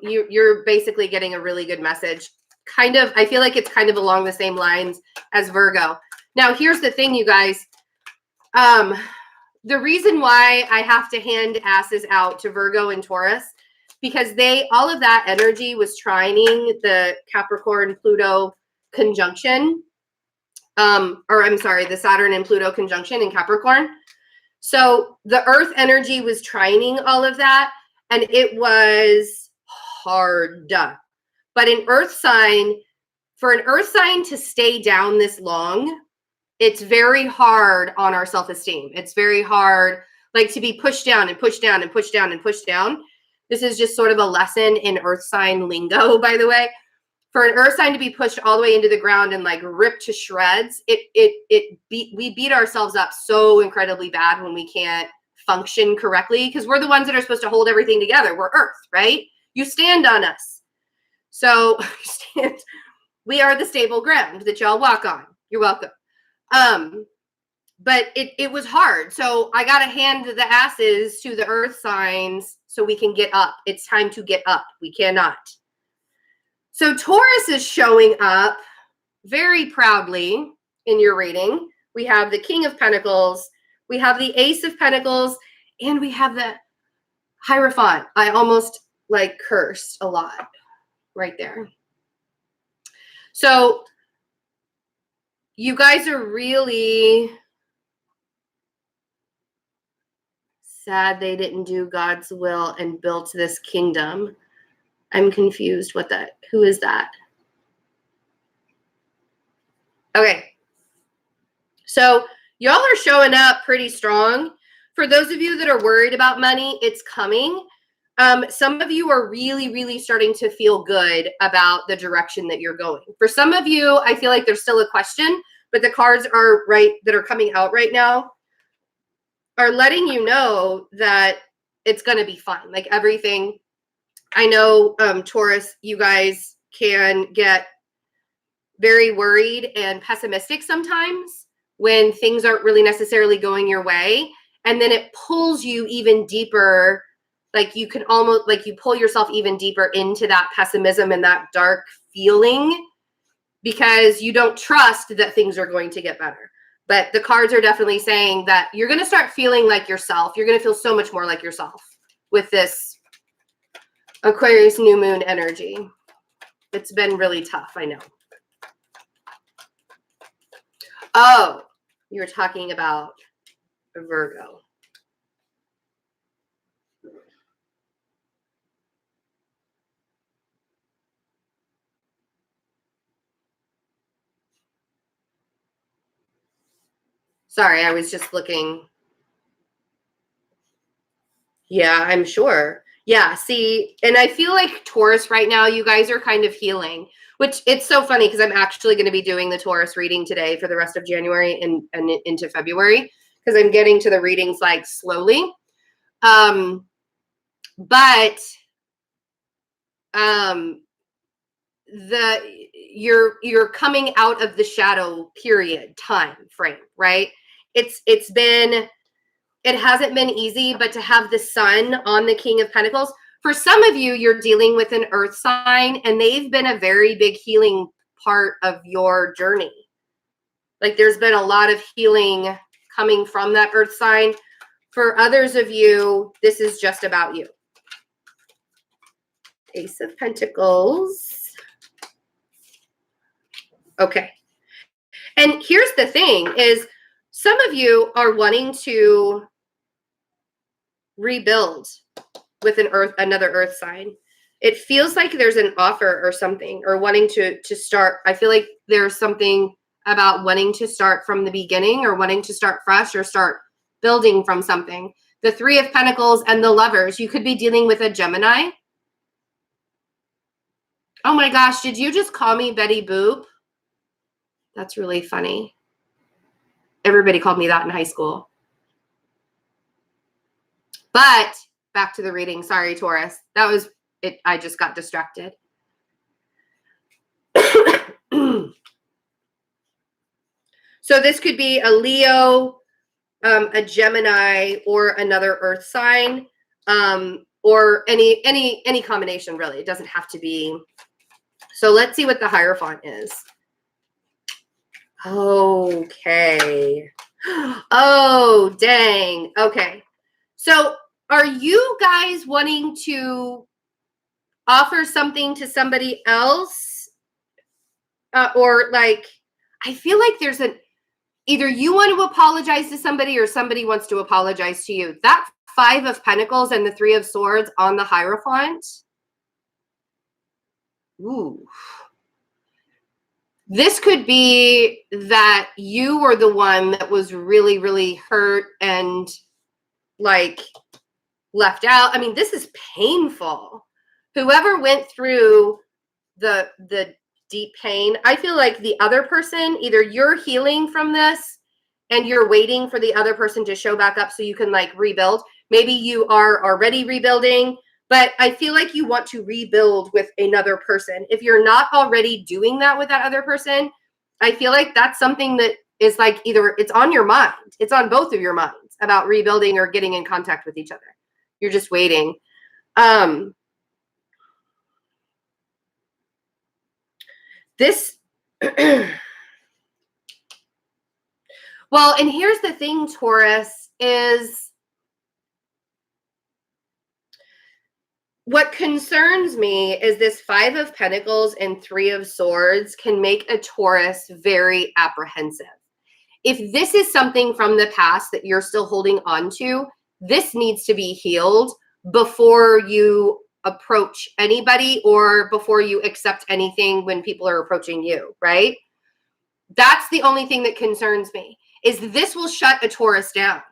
you're basically getting a really good message. Kind of, I feel like it's kind of along the same lines as Virgo. Now, here's the thing, you guys. The reason why I have to hand asses out to Virgo and Taurus, because all of that energy was trining the Capricorn Pluto conjunction. The Saturn and Pluto conjunction in Capricorn. So the Earth energy was trining all of that, and it was hard. But an Earth sign, for an Earth sign to stay down this long, it's very hard on our self-esteem. It's very hard, like, to be pushed down and pushed down and pushed down and pushed down. This is just sort of a lesson in Earth sign lingo, by the way. For an Earth sign to be pushed all the way into the ground and like ripped to shreds, we beat ourselves up so incredibly bad when we can't function correctly, because we're the ones that are supposed to hold everything together. We're Earth, right? You stand on us. So we are the stable ground that y'all walk on. You're welcome. But it was hard. So I got to hand the asses to the Earth signs so we can get up. It's time to get up. We cannot. So Taurus is showing up very proudly in your reading. We have the King of Pentacles, we have the Ace of Pentacles, and we have the Hierophant. I almost like cursed a lot right there. So you guys are really sad they didn't do God's will and built this kingdom. I'm confused. Who is that? Okay. So y'all are showing up pretty strong. For those of you that are worried about money, it's coming. Some of you are really, really starting to feel good about the direction that you're going. For some of you, I feel like there's still a question, but the cards that are coming out right now are letting you know that it's going to be fine. Like everything. I know, Taurus, you guys can get very worried and pessimistic sometimes when things aren't really necessarily going your way. And then it pulls you even deeper like you can almost, like you pull yourself even deeper into that pessimism and that dark feeling because you don't trust that things are going to get better. But the cards are definitely saying that you're going to start feeling like yourself. You're going to feel so much more like yourself with this Aquarius new moon energy. It's been really tough, I know. Oh, you were talking about Virgo. Sorry, I was just looking. Yeah, I'm sure. Yeah, see, and I feel like Taurus right now, you guys are kind of healing, which it's so funny because I'm actually going to be doing the Taurus reading today for the rest of January and into February because I'm getting to the readings like slowly. But you're coming out of the shadow period time frame, right? It hasn't been easy, but to have the sun on the King of Pentacles, for some of you, you're dealing with an earth sign and they've been a very big healing part of your journey. Like there's been a lot of healing coming from that earth sign. For others of you, this is just about you. Ace of Pentacles. Okay. And here's the thing is some of you are wanting to rebuild with another earth sign. It feels like there's an offer or something or wanting to start. I feel like there's something about wanting to start from the beginning or wanting to start fresh or start building from something. The Three of Pentacles and the Lovers. You could be dealing with a Gemini. Oh my gosh, did you just call me Betty Boop? That's really funny. Everybody called me that in high school. But back to the reading. Sorry, Taurus. That was it. I just got distracted. So this could be a Leo, a Gemini, or another earth sign, or any combination, really. It doesn't have to be. So let's see what the Hierophant is. Okay. Oh, dang. Okay. So are you guys wanting to offer something to somebody else? Or like, I feel like there's either you want to apologize to somebody or somebody wants to apologize to you. That Five of Pentacles and the Three of Swords on the Hierophant. Ooh. This could be that you were the one that was really, really hurt and like left out. I mean, this is painful. Whoever went through the deep pain, I feel like the other person, either you're healing from this and you're waiting for the other person to show back up so you can like rebuild. Maybe you are already rebuilding, but I feel like you want to rebuild with another person. If you're not already doing that with that other person, I feel like that's something that is like either it's on your mind, it's on both of your minds about rebuilding or getting in contact with each other. You're just waiting. This, well, and here's the thing, Taurus, is what concerns me is this Five of Pentacles and Three of Swords can make a Taurus very apprehensive. If this is something from the past that you're still holding on to, this needs to be healed before you approach anybody or before you accept anything when people are approaching you, right? That's the only thing that concerns me, is this will shut a Taurus down.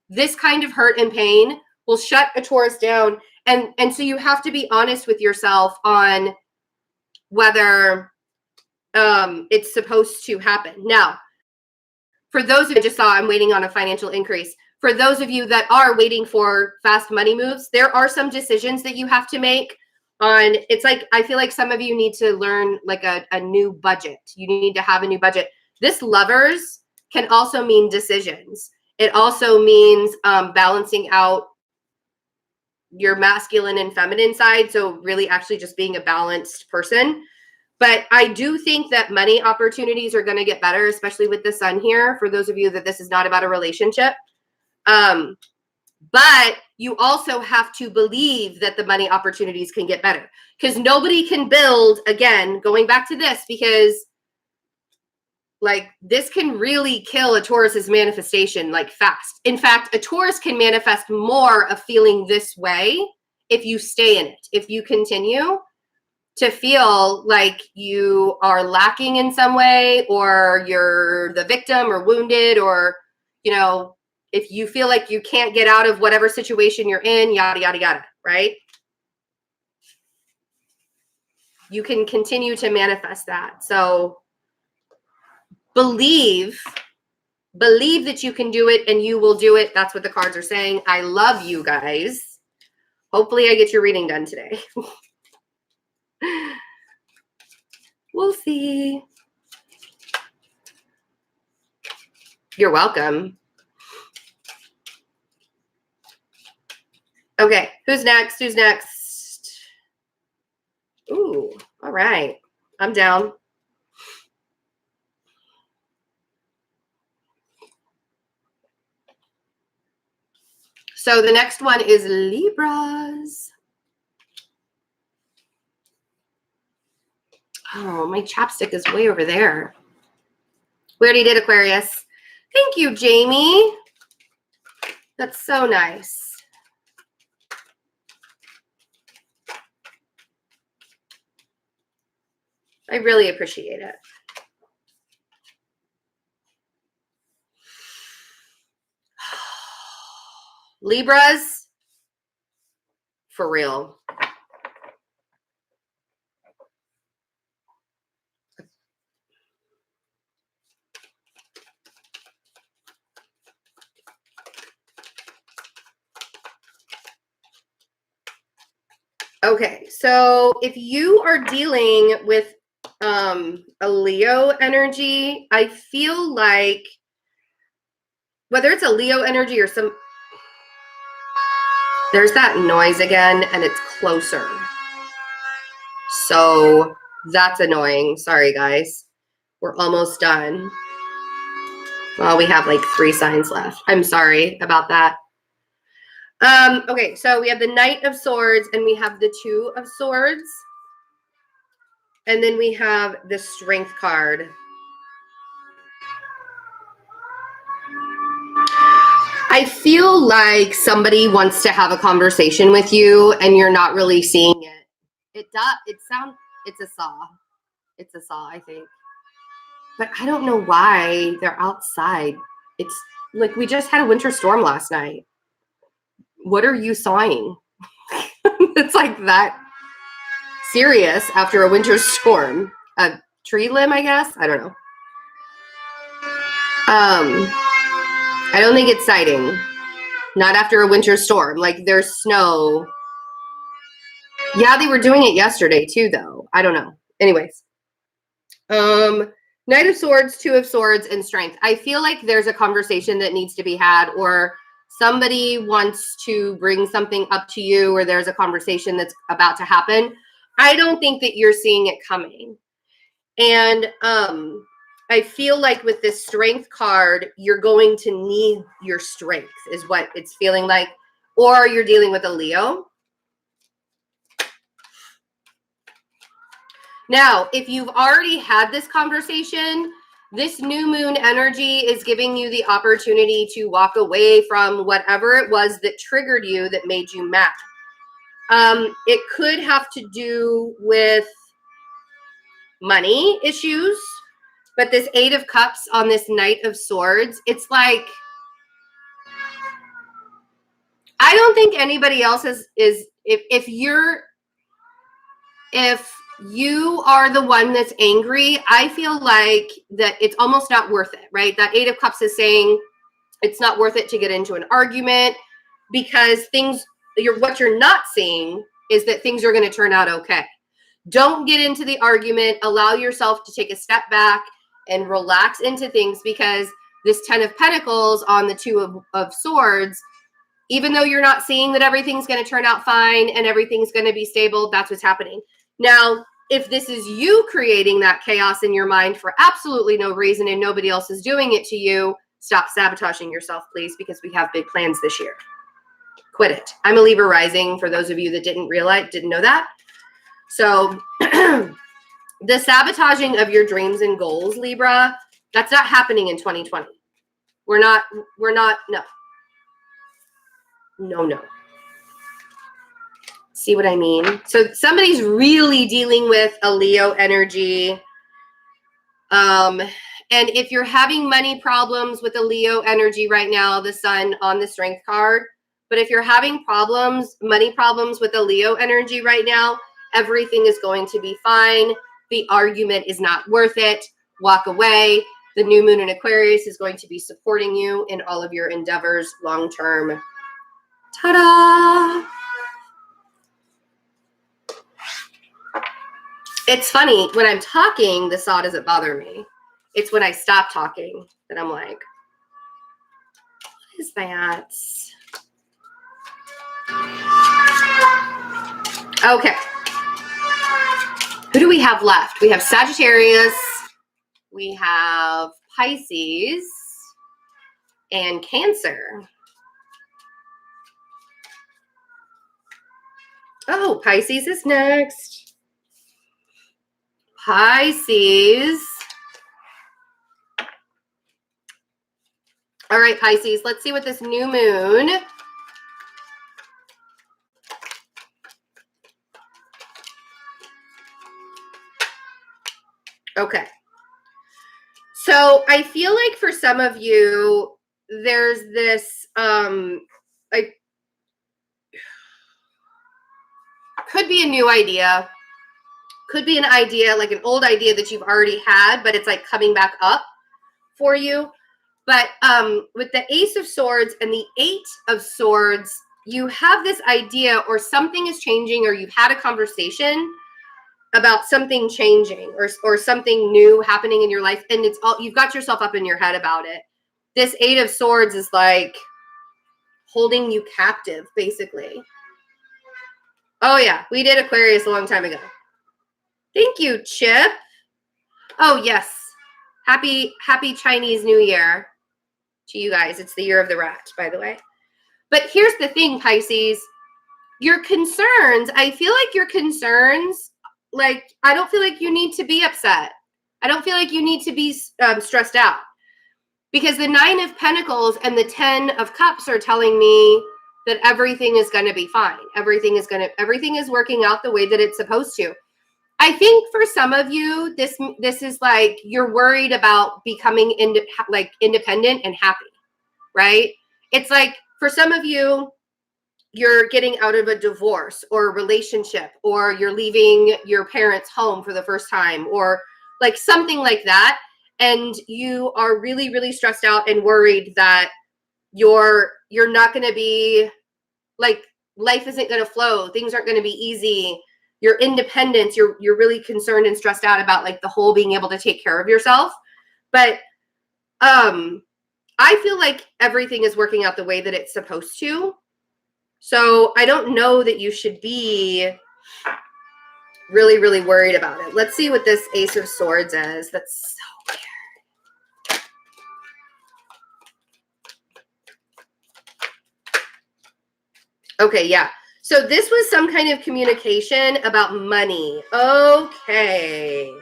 This kind of hurt and pain will shut a Taurus down. And so you have to be honest with yourself on whether it's supposed to happen. Now, for those of you just saw, I'm waiting on a financial increase. For those of you that are waiting for fast money moves, there are some decisions that you have to make on, it's like, I feel like some of you need to learn like a new budget. You need to have a new budget. This Lovers can also mean decisions. It also means balancing out your masculine and feminine side. So really actually just being a balanced person. But I do think that money opportunities are going to get better, especially with the sun here, for those of you that this is not about a relationship. But you also have to believe that the money opportunities can get better, because nobody can build, again, going back to this, because like this can really kill a Taurus's manifestation like fast. In fact, a Taurus can manifest more of feeling this way if you stay in it, if you continue to feel like you are lacking in some way, or you're the victim or wounded, or, you know, if you feel like you can't get out of whatever situation you're in, yada, yada, yada, right? You can continue to manifest that. So believe that you can do it and you will do it. That's what the cards are saying. I love you guys. Hopefully I get your reading done today. We'll see. You're welcome. Okay, who's next? Who's next? Ooh, all right. I'm down. So the next one is Libras. Oh, my chapstick is way over there. We already did Aquarius. Thank you, Jamie. That's so nice. I really appreciate it. Libras, for real. Okay, so if you are dealing with a Leo energy, I feel like whether it's a Leo energy or some, there's that noise again and it's closer. So that's annoying. Sorry, guys. We're almost done. Well, we have like 3 signs left. I'm sorry about that. Okay, so we have the Knight of Swords and we have the 2 of Swords. And then we have the Strength card. I feel like somebody wants to have a conversation with you and you're not really seeing it. It's a saw. It's a saw, I think. But I don't know why they're outside. It's like we just had a winter storm last night. What are you sawing? It's like that serious after a winter storm. A tree limb, I guess. I don't know. I don't think it's sighting. Not after a winter storm. Like there's snow. Yeah, they were doing it yesterday too, though. I don't know. Anyways. Knight of Swords, 2 of Swords, and Strength. I feel like there's a conversation that needs to be had, or somebody wants to bring something up to you, or there's a conversation that's about to happen. I don't think that you're seeing it coming. And I feel like with this Strength card, you're going to need your strength is what it's feeling like, or you're dealing with a Leo. Now, if you've already had this conversation, this new moon energy is giving you the opportunity to walk away from whatever it was that triggered you, that made you mad. It could have to do with money issues, but this 8 of Cups on this Knight of Swords, it's like, I don't think anybody else if you are the one that's angry, I feel like that it's almost not worth it, right? That 8 of Cups is saying it's not worth it to get into an argument, because what you're not seeing is that things are going to turn out okay. Don't get into the argument. Allow yourself to take a step back and relax into things, because this 10 of Pentacles on the 2 of Swords Even though you're not seeing that everything's going to turn out fine and everything's going to be stable, that's what's happening. Now, if this is you creating that chaos in your mind for absolutely no reason and nobody else is doing it to you, stop sabotaging yourself, please, because we have big plans this year. Quit it. I'm a Libra rising, for those of you that didn't know that. So the sabotaging of your dreams and goals, Libra, that's not happening in 2020. We're not, no. See what I mean? So somebody's really dealing with a Leo energy. And if you're having money problems with a Leo energy right now, the sun on the strength card, but if you're having money problems with a Leo energy right now, everything is going to be fine. The argument is not worth it. Walk away. The new moon in Aquarius is going to be supporting you in all of your endeavors long-term. Ta-da! It's funny, when I'm talking, the saw doesn't bother me. It's when I stop talking that I'm like, what is that? Okay. Who do we have left? We have Sagittarius, we have Pisces, and Cancer. Oh, Pisces is next. Pisces. All right, Pisces, let's see what this new moon. Okay. So I feel like for some of you, there's this, like, could be a new idea. Could be an idea, like an old idea that you've already had, but it's like coming back up for you. But with the Ace of Swords and the Eight of Swords, you have this idea or something is changing, or you've had a conversation about something changing or something new happening in your life. And it's all, you've got yourself up in your head about it. This Eight of Swords is like holding you captive, basically. Oh yeah, we did Aquarius a long time ago. Thank you, Chip. Oh, yes. Happy Chinese New Year to you guys. It's the year of the rat, by the way. But here's the thing, Pisces. Your concerns, I feel like your concerns, like, I don't feel like you need to be upset. I don't feel like you need to be stressed out. Because the Nine of Pentacles and the Ten of Cups are telling me that everything is going to be fine. Everything is working out the way that it's supposed to. I think for some of you, this is like you're worried about becoming independent and happy, right? It's like for some of you, you're getting out of a divorce or a relationship, or you're leaving your parents' home for the first time, or like something like that. And you are really, really stressed out and worried that you're not going to be like, life isn't going to flow. Things aren't going to be easy. Your independence, you're really concerned and stressed out about like the whole being able to take care of yourself. But I feel like everything is working out the way that it's supposed to. So I don't know that you should be really, really worried about it. Let's see what this Ace of Swords is. That's so weird. Okay, yeah. So this was some kind of communication about money. Okay.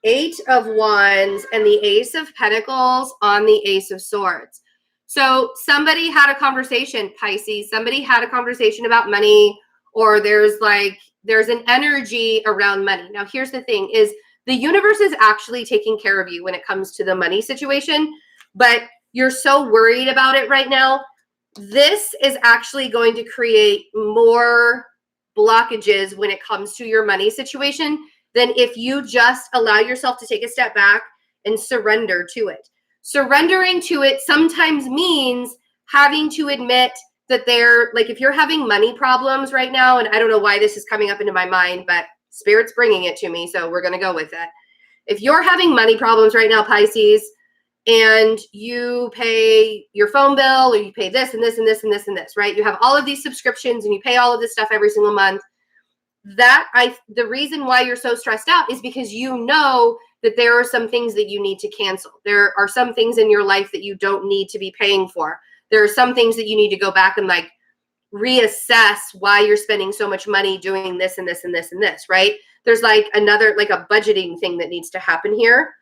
Eight of Wands and the Ace of Pentacles on the Ace of Swords. So somebody had a conversation, Pisces. Somebody had a conversation about money, or there's an energy around money. Now, here's the thing is the universe is actually taking care of you when it comes to the money situation, but you're so worried about it right now. This is actually going to create more blockages when it comes to your money situation than if you just allow yourself to take a step back and surrender to it. Surrendering to it sometimes means having to admit that if you're having money problems right now, and I don't know why this is coming up into my mind, but Spirit's bringing it to me, so we're going to go with it. If you're having money problems right now, Pisces, and you pay your phone bill, or you pay this and this and this and this and this, right? You have all of these subscriptions and you pay all of this stuff every single month. The reason why you're so stressed out is because you know that there are some things that you need to cancel. There are some things in your life that you don't need to be paying for. There are some things that you need to go back and like reassess why you're spending so much money doing this and this and this and this, right? There's like another, like a budgeting thing that needs to happen here.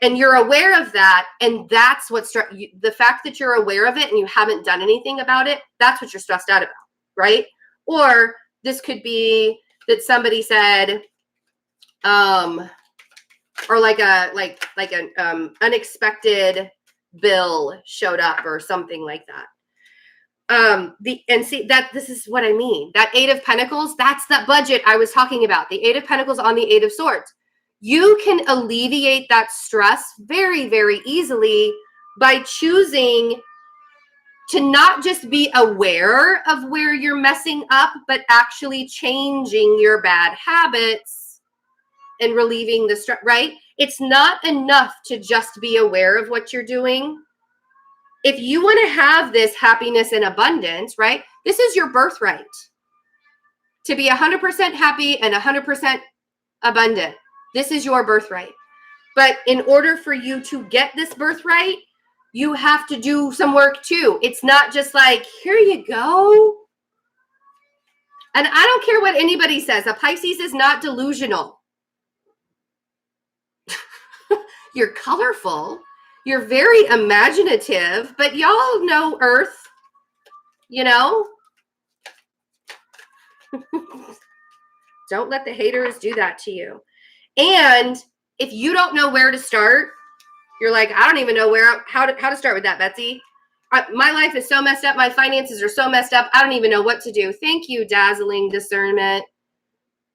And you're aware of that. And that's what's the fact that you're aware of it and you haven't done anything about it. That's what you're stressed out about, right? Or this could be that somebody said, or like an unexpected bill showed up or something like that. This is what I mean. That 8 of Pentacles, that's that budget I was talking about. The 8 of Pentacles on the 8 of Swords. You can alleviate that stress very, very easily by choosing to not just be aware of where you're messing up, but actually changing your bad habits and relieving the stress, right? It's not enough to just be aware of what you're doing. If you want to have this happiness and abundance, right? This is your birthright. To be 100% happy and 100% abundant. This is your birthright. But in order for you to get this birthright, you have to do some work too. It's not just like, here you go. And I don't care what anybody says. A Pisces is not delusional. You're colorful. You're very imaginative, but y'all know Earth, you know? Don't let the haters do that to you. And if you don't know where to start, you're like, I don't even know how to start with that, Betsy. My life is so messed up. My finances are so messed up. I don't even know what to do. Thank you, Dazzling Discernment.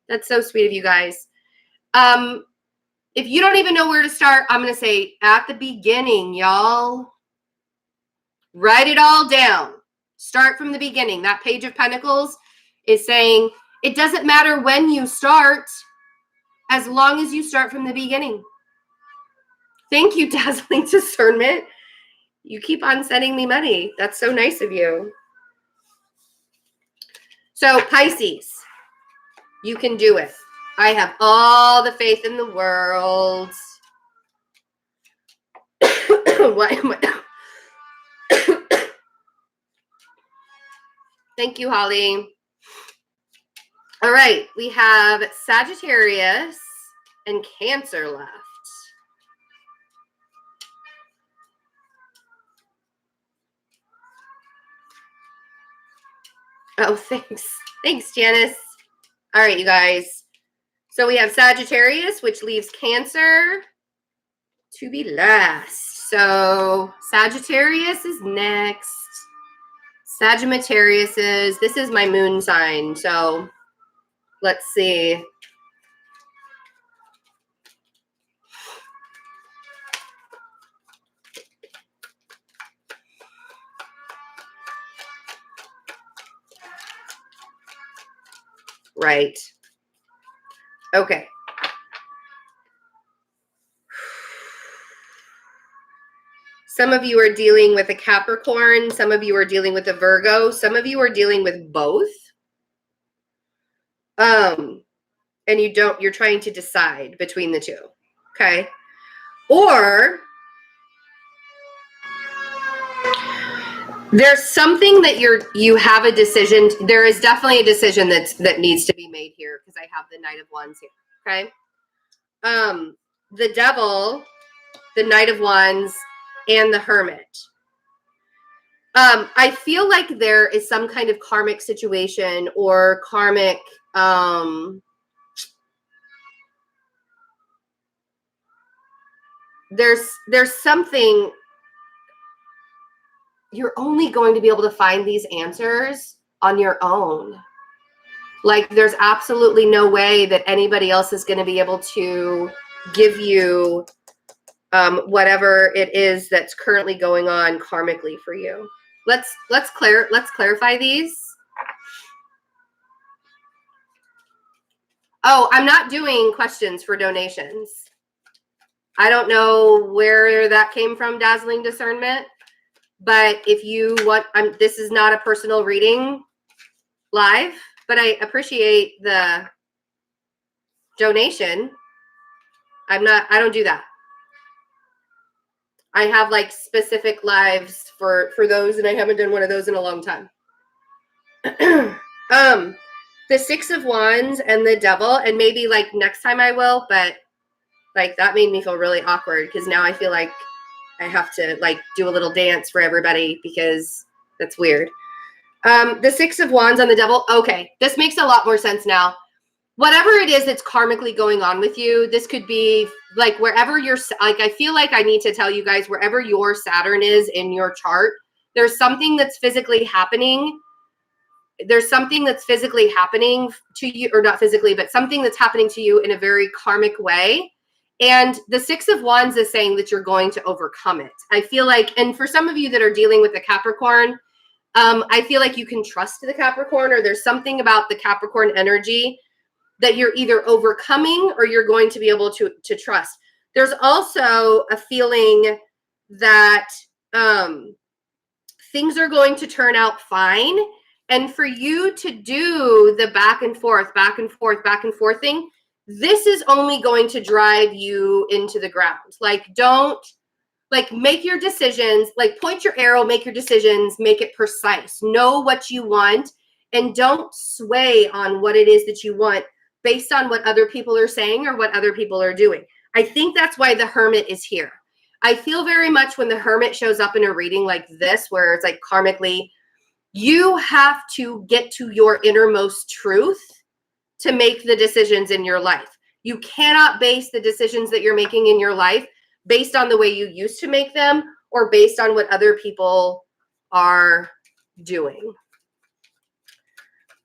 That's so sweet of you guys. If you don't even know where to start, I'm going to say at the beginning, y'all. Write it all down. Start from the beginning. That Page of Pentacles is saying it doesn't matter when you start, as long as you start from the beginning. Thank you, Dazzling Discernment. You keep on sending me money. That's so nice of you. So Pisces, you can do it. I have all the faith in the world. What am I? Thank you, Holly. All right, we have Sagittarius and Cancer left. Oh, thanks. Thanks, Janice. All right, you guys. So we have Sagittarius, which leaves Cancer to be last. So Sagittarius is next. Sagittarius this is my moon sign. So let's see. Right. Okay. Some of you are dealing with a Capricorn. Some of you are dealing with a Virgo. Some of you are dealing with both. And you're trying to decide between the two. Okay. Or there's something that you have a decision. There is definitely a decision that needs to be made here because I have the Knight of Wands here. Okay. The Devil, the Knight of Wands, and the Hermit. I feel like there is some kind of karmic situation or karmic there's something. You're only going to be able to find these answers on your own. Like there's absolutely no way that anybody else is going to be able to give you whatever it is that's currently going on karmically for you. Let's clarify these. Oh, I'm not doing questions for donations. I don't know where that came from, dazzling discernment. But if you want, this is not a personal reading live, but I appreciate the donation. I don't do that. I have like specific lives for those, and I haven't done one of those in a long time. The Six of Wands and the Devil, and maybe like next time I will, but like that made me feel really awkward because now I feel like I have to like do a little dance for everybody because that's weird. The Six of Wands on the Devil. Okay, this makes a lot more sense now. Whatever it is that's karmically going on with you, this could be like wherever you're, like, I feel like I need to tell you guys, wherever your Saturn is in your chart, there's something that's physically happening. There's something that's physically happening to you, or not physically, but something that's happening to you in a very karmic way. And the Six of Wands is saying that you're going to overcome it. I feel like, and for some of you that are dealing with the Capricorn, I feel like you can trust the Capricorn, or there's something about the Capricorn energy that you're either overcoming or you're going to be able to trust. There's also a feeling that things are going to turn out fine. And for you to do the back and forth thing, this is only going to drive you into the ground. Like, don't, like, make your decisions, like point your arrow, make your decisions, make it precise. Know what you want, and don't sway on what it is that you want based on what other people are saying or what other people are doing. I think that's why the Hermit is here. I feel very much when the Hermit shows up in a reading like this, where it's like karmically, you have to get to your innermost truth to make the decisions in your life. You cannot base the decisions that you're making in your life based on the way you used to make them or based on what other people are doing.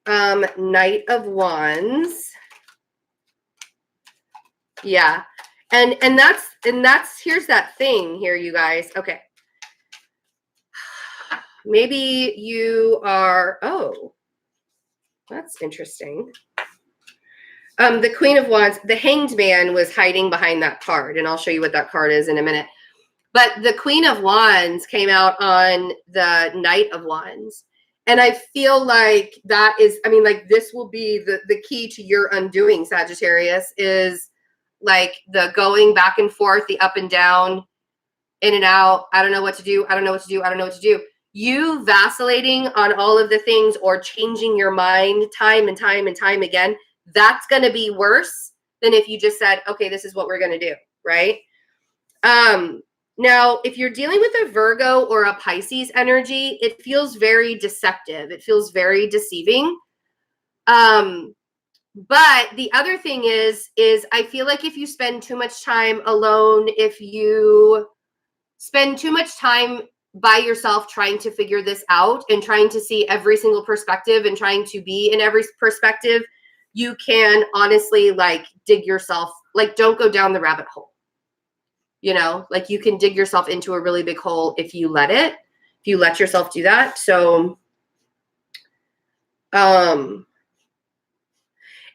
Knight of Wands. Yeah. And that's here's that thing here, you guys. Okay. Maybe you are, oh, that's interesting. The Queen of Wands, the Hanged Man was hiding behind that card, and I'll show you what that card is in a minute. But the Queen of Wands came out on the Knight of Wands. And I feel like that is, I mean, like, this will be the key to your undoing, Sagittarius, is like the going back and forth, the up and down, in and out. I don't know what to do. I don't know what to do. I don't know what to do. You vacillating on all of the things or changing your mind time and time and time again, that's going to be worse than if you just said, okay, this is what we're going to do, right? Now, if you're dealing with a Virgo or a Pisces energy, it feels very deceptive. It feels very deceiving. But the other thing is I feel like if you spend too much time alone, if you spend too much time by yourself trying to figure this out and trying to see every single perspective and trying to be in every perspective, you can honestly like dig yourself, like, don't go down the rabbit hole. You know, like, you can dig yourself into a really big hole if you let yourself do that. So,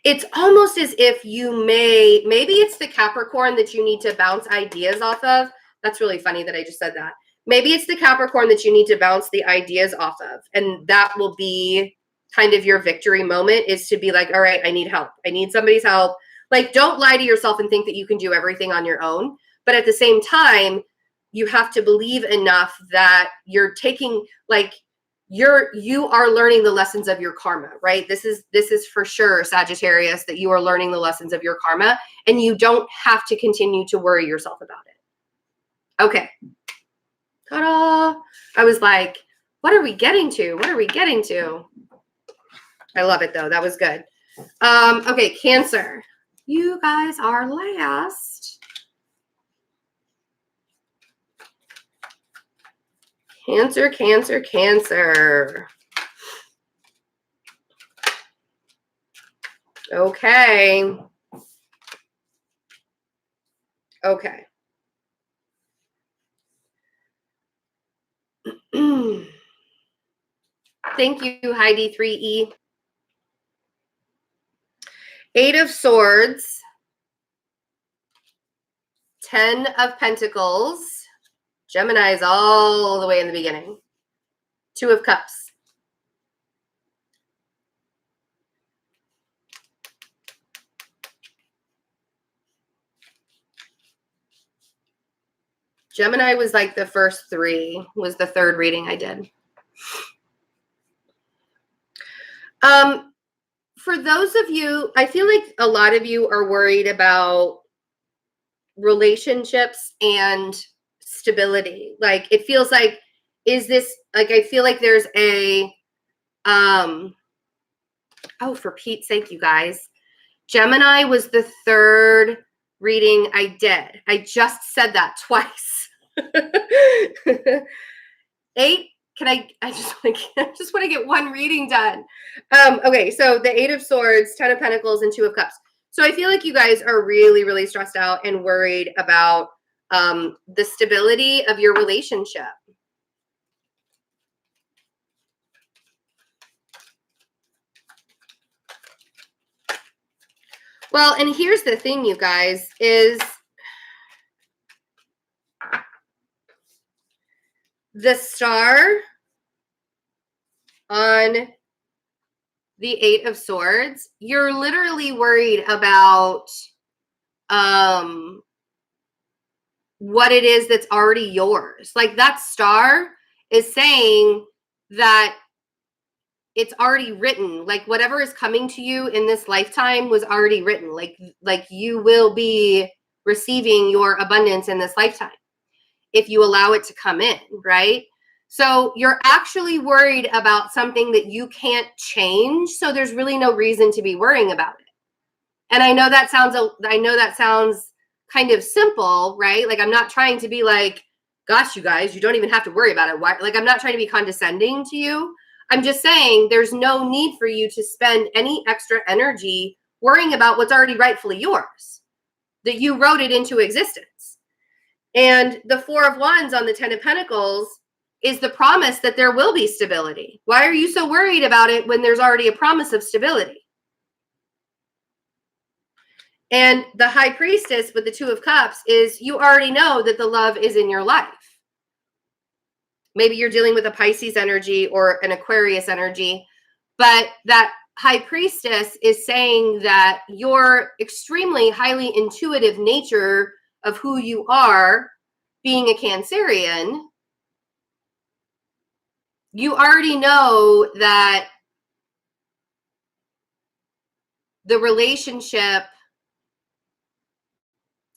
it's almost as if you maybe it's the Capricorn that you need to bounce ideas off of. That's really funny that I just said that. Maybe it's the Capricorn that you need to bounce the ideas off of. And that will be kind of your victory moment, is to be like, all right, I need help. I need somebody's help. Like, don't lie to yourself and think that you can do everything on your own. But at the same time, you have to believe enough that you're taking, like, you are learning the lessons of your karma, right? This is for sure, Sagittarius, that you are learning the lessons of your karma, and you don't have to continue to worry yourself about it. Okay. Ta-da! I was like, what are we getting to? What are we getting to? I love it though. That was good. Okay, Cancer. You guys are last. Cancer, Cancer, Cancer. Okay. Okay. Thank you, Heidi 3E. 8 of Swords. 10 of Pentacles. Gemini is all the way in the beginning. 2 of Cups. Gemini was like the first 3, was the 3rd reading I did. For those of you, I feel like a lot of you are worried about relationships and stability. Like, it feels like, is this, like, I feel like there's a, oh, for Pete's sake, you guys. Gemini was the 3rd reading I did. I just said that twice. 8. Can I just want to get one reading done. Okay, so the 8 of Swords, 10 of Pentacles, and 2 of Cups. So I feel like you guys are really, really stressed out and worried about the stability of your relationship. Well, and here's the thing, you guys, is the star on the 8 of Swords, you're literally worried about what it is that's already yours. Like, that star is saying that it's already written. Like, whatever is coming to you in this lifetime was already written. Like you will be receiving your abundance in this lifetime if you allow it to come in, right? So you're actually worried about something that you can't change. So there's really no reason to be worrying about it. And I know that sounds kind of simple, right? Like, I'm not trying to be like, gosh, you guys, you don't even have to worry about it. Why? Like, I'm not trying to be condescending to you. I'm just saying there's no need for you to spend any extra energy worrying about what's already rightfully yours, that you wrote it into existence. And the 4 of Wands on the 10 of Pentacles is the promise that there will be stability. Why are you so worried about it when there's already a promise of stability? And the High Priestess with the 2 of Cups is, you already know that the love is in your life. Maybe you're dealing with a Pisces energy or an Aquarius energy, but that High Priestess is saying that your extremely highly intuitive nature of who you are, being a Cancerian, you already know that the relationship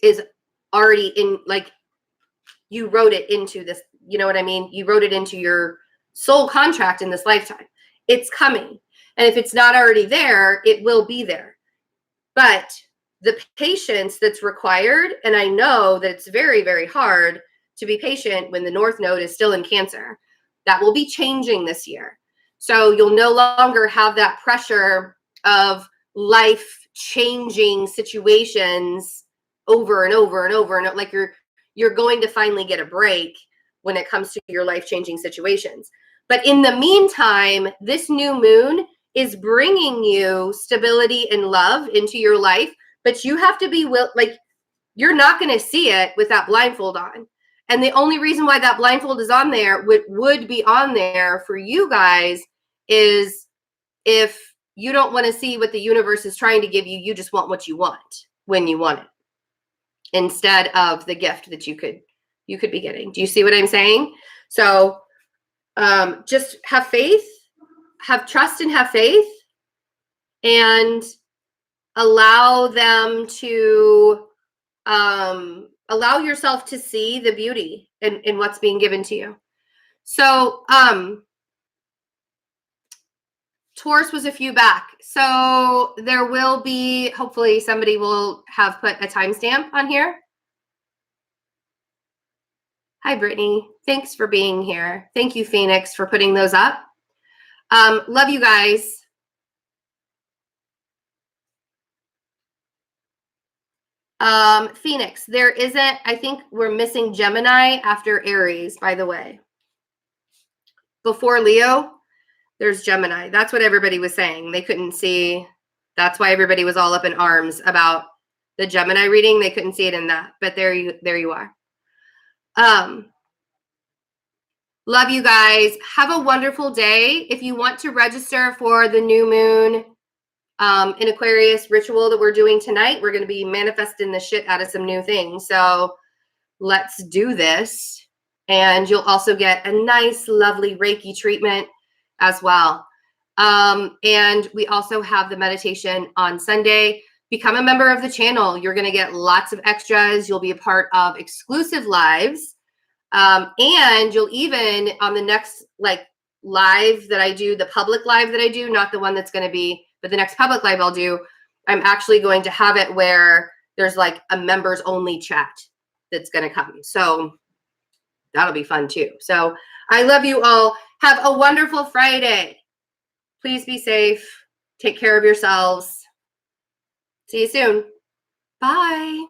is already in, like, you wrote it into this, you know what I mean? You wrote it into your soul contract in this lifetime. It's coming. And if it's not already there, it will be there. But the patience that's required, and I know that it's very, very hard to be patient when the North Node is still in Cancer, that will be changing this year. So you'll no longer have that pressure of life-changing situations over and over and over. And like, you're going to finally get a break when it comes to your life-changing situations. But in the meantime, this new moon is bringing you stability and love into your life, but you have to be you're not going to see it with that blindfold on. And the only reason why that blindfold is on there, would be on there for you guys, is if you don't want to see what the universe is trying to give you, you just want what you want when you want it, instead of the gift that you could be getting. Do you see what I'm saying? So just have faith, have trust, and have faith, and allow them to allow yourself to see the beauty in what's being given to you. So Taurus was a few back. So there will be, hopefully somebody will have put a timestamp on here. Hi, Brittany. Thanks for being here. Thank you, Phoenix, for putting those up. Love you guys. Phoenix, there isn't, I think we're missing Gemini after Aries, by the way. Before Leo, there's Gemini. That's what everybody was saying. They couldn't see. That's why everybody was all up in arms about the Gemini reading. They couldn't see it in that, but there you are. Love you guys. Have a wonderful day. If you want to register for the new moon in Aquarius ritual that we're doing tonight, we're going to be manifesting the shit out of some new things. So let's do this. And you'll also get a nice, lovely Reiki treatment as well. And we also have the meditation on Sunday. Become a member of the channel. You're going to get lots of extras. You'll be a part of exclusive lives. And you'll even, on the next live that I do, the public live that I do, not the one that's going to be, but the next public live I'll do, I'm actually going to have it where there's like a members only chat that's going to come. So that'll be fun too. So I love you all. Have a wonderful Friday. Please be safe. Take care of yourselves. See you soon. Bye.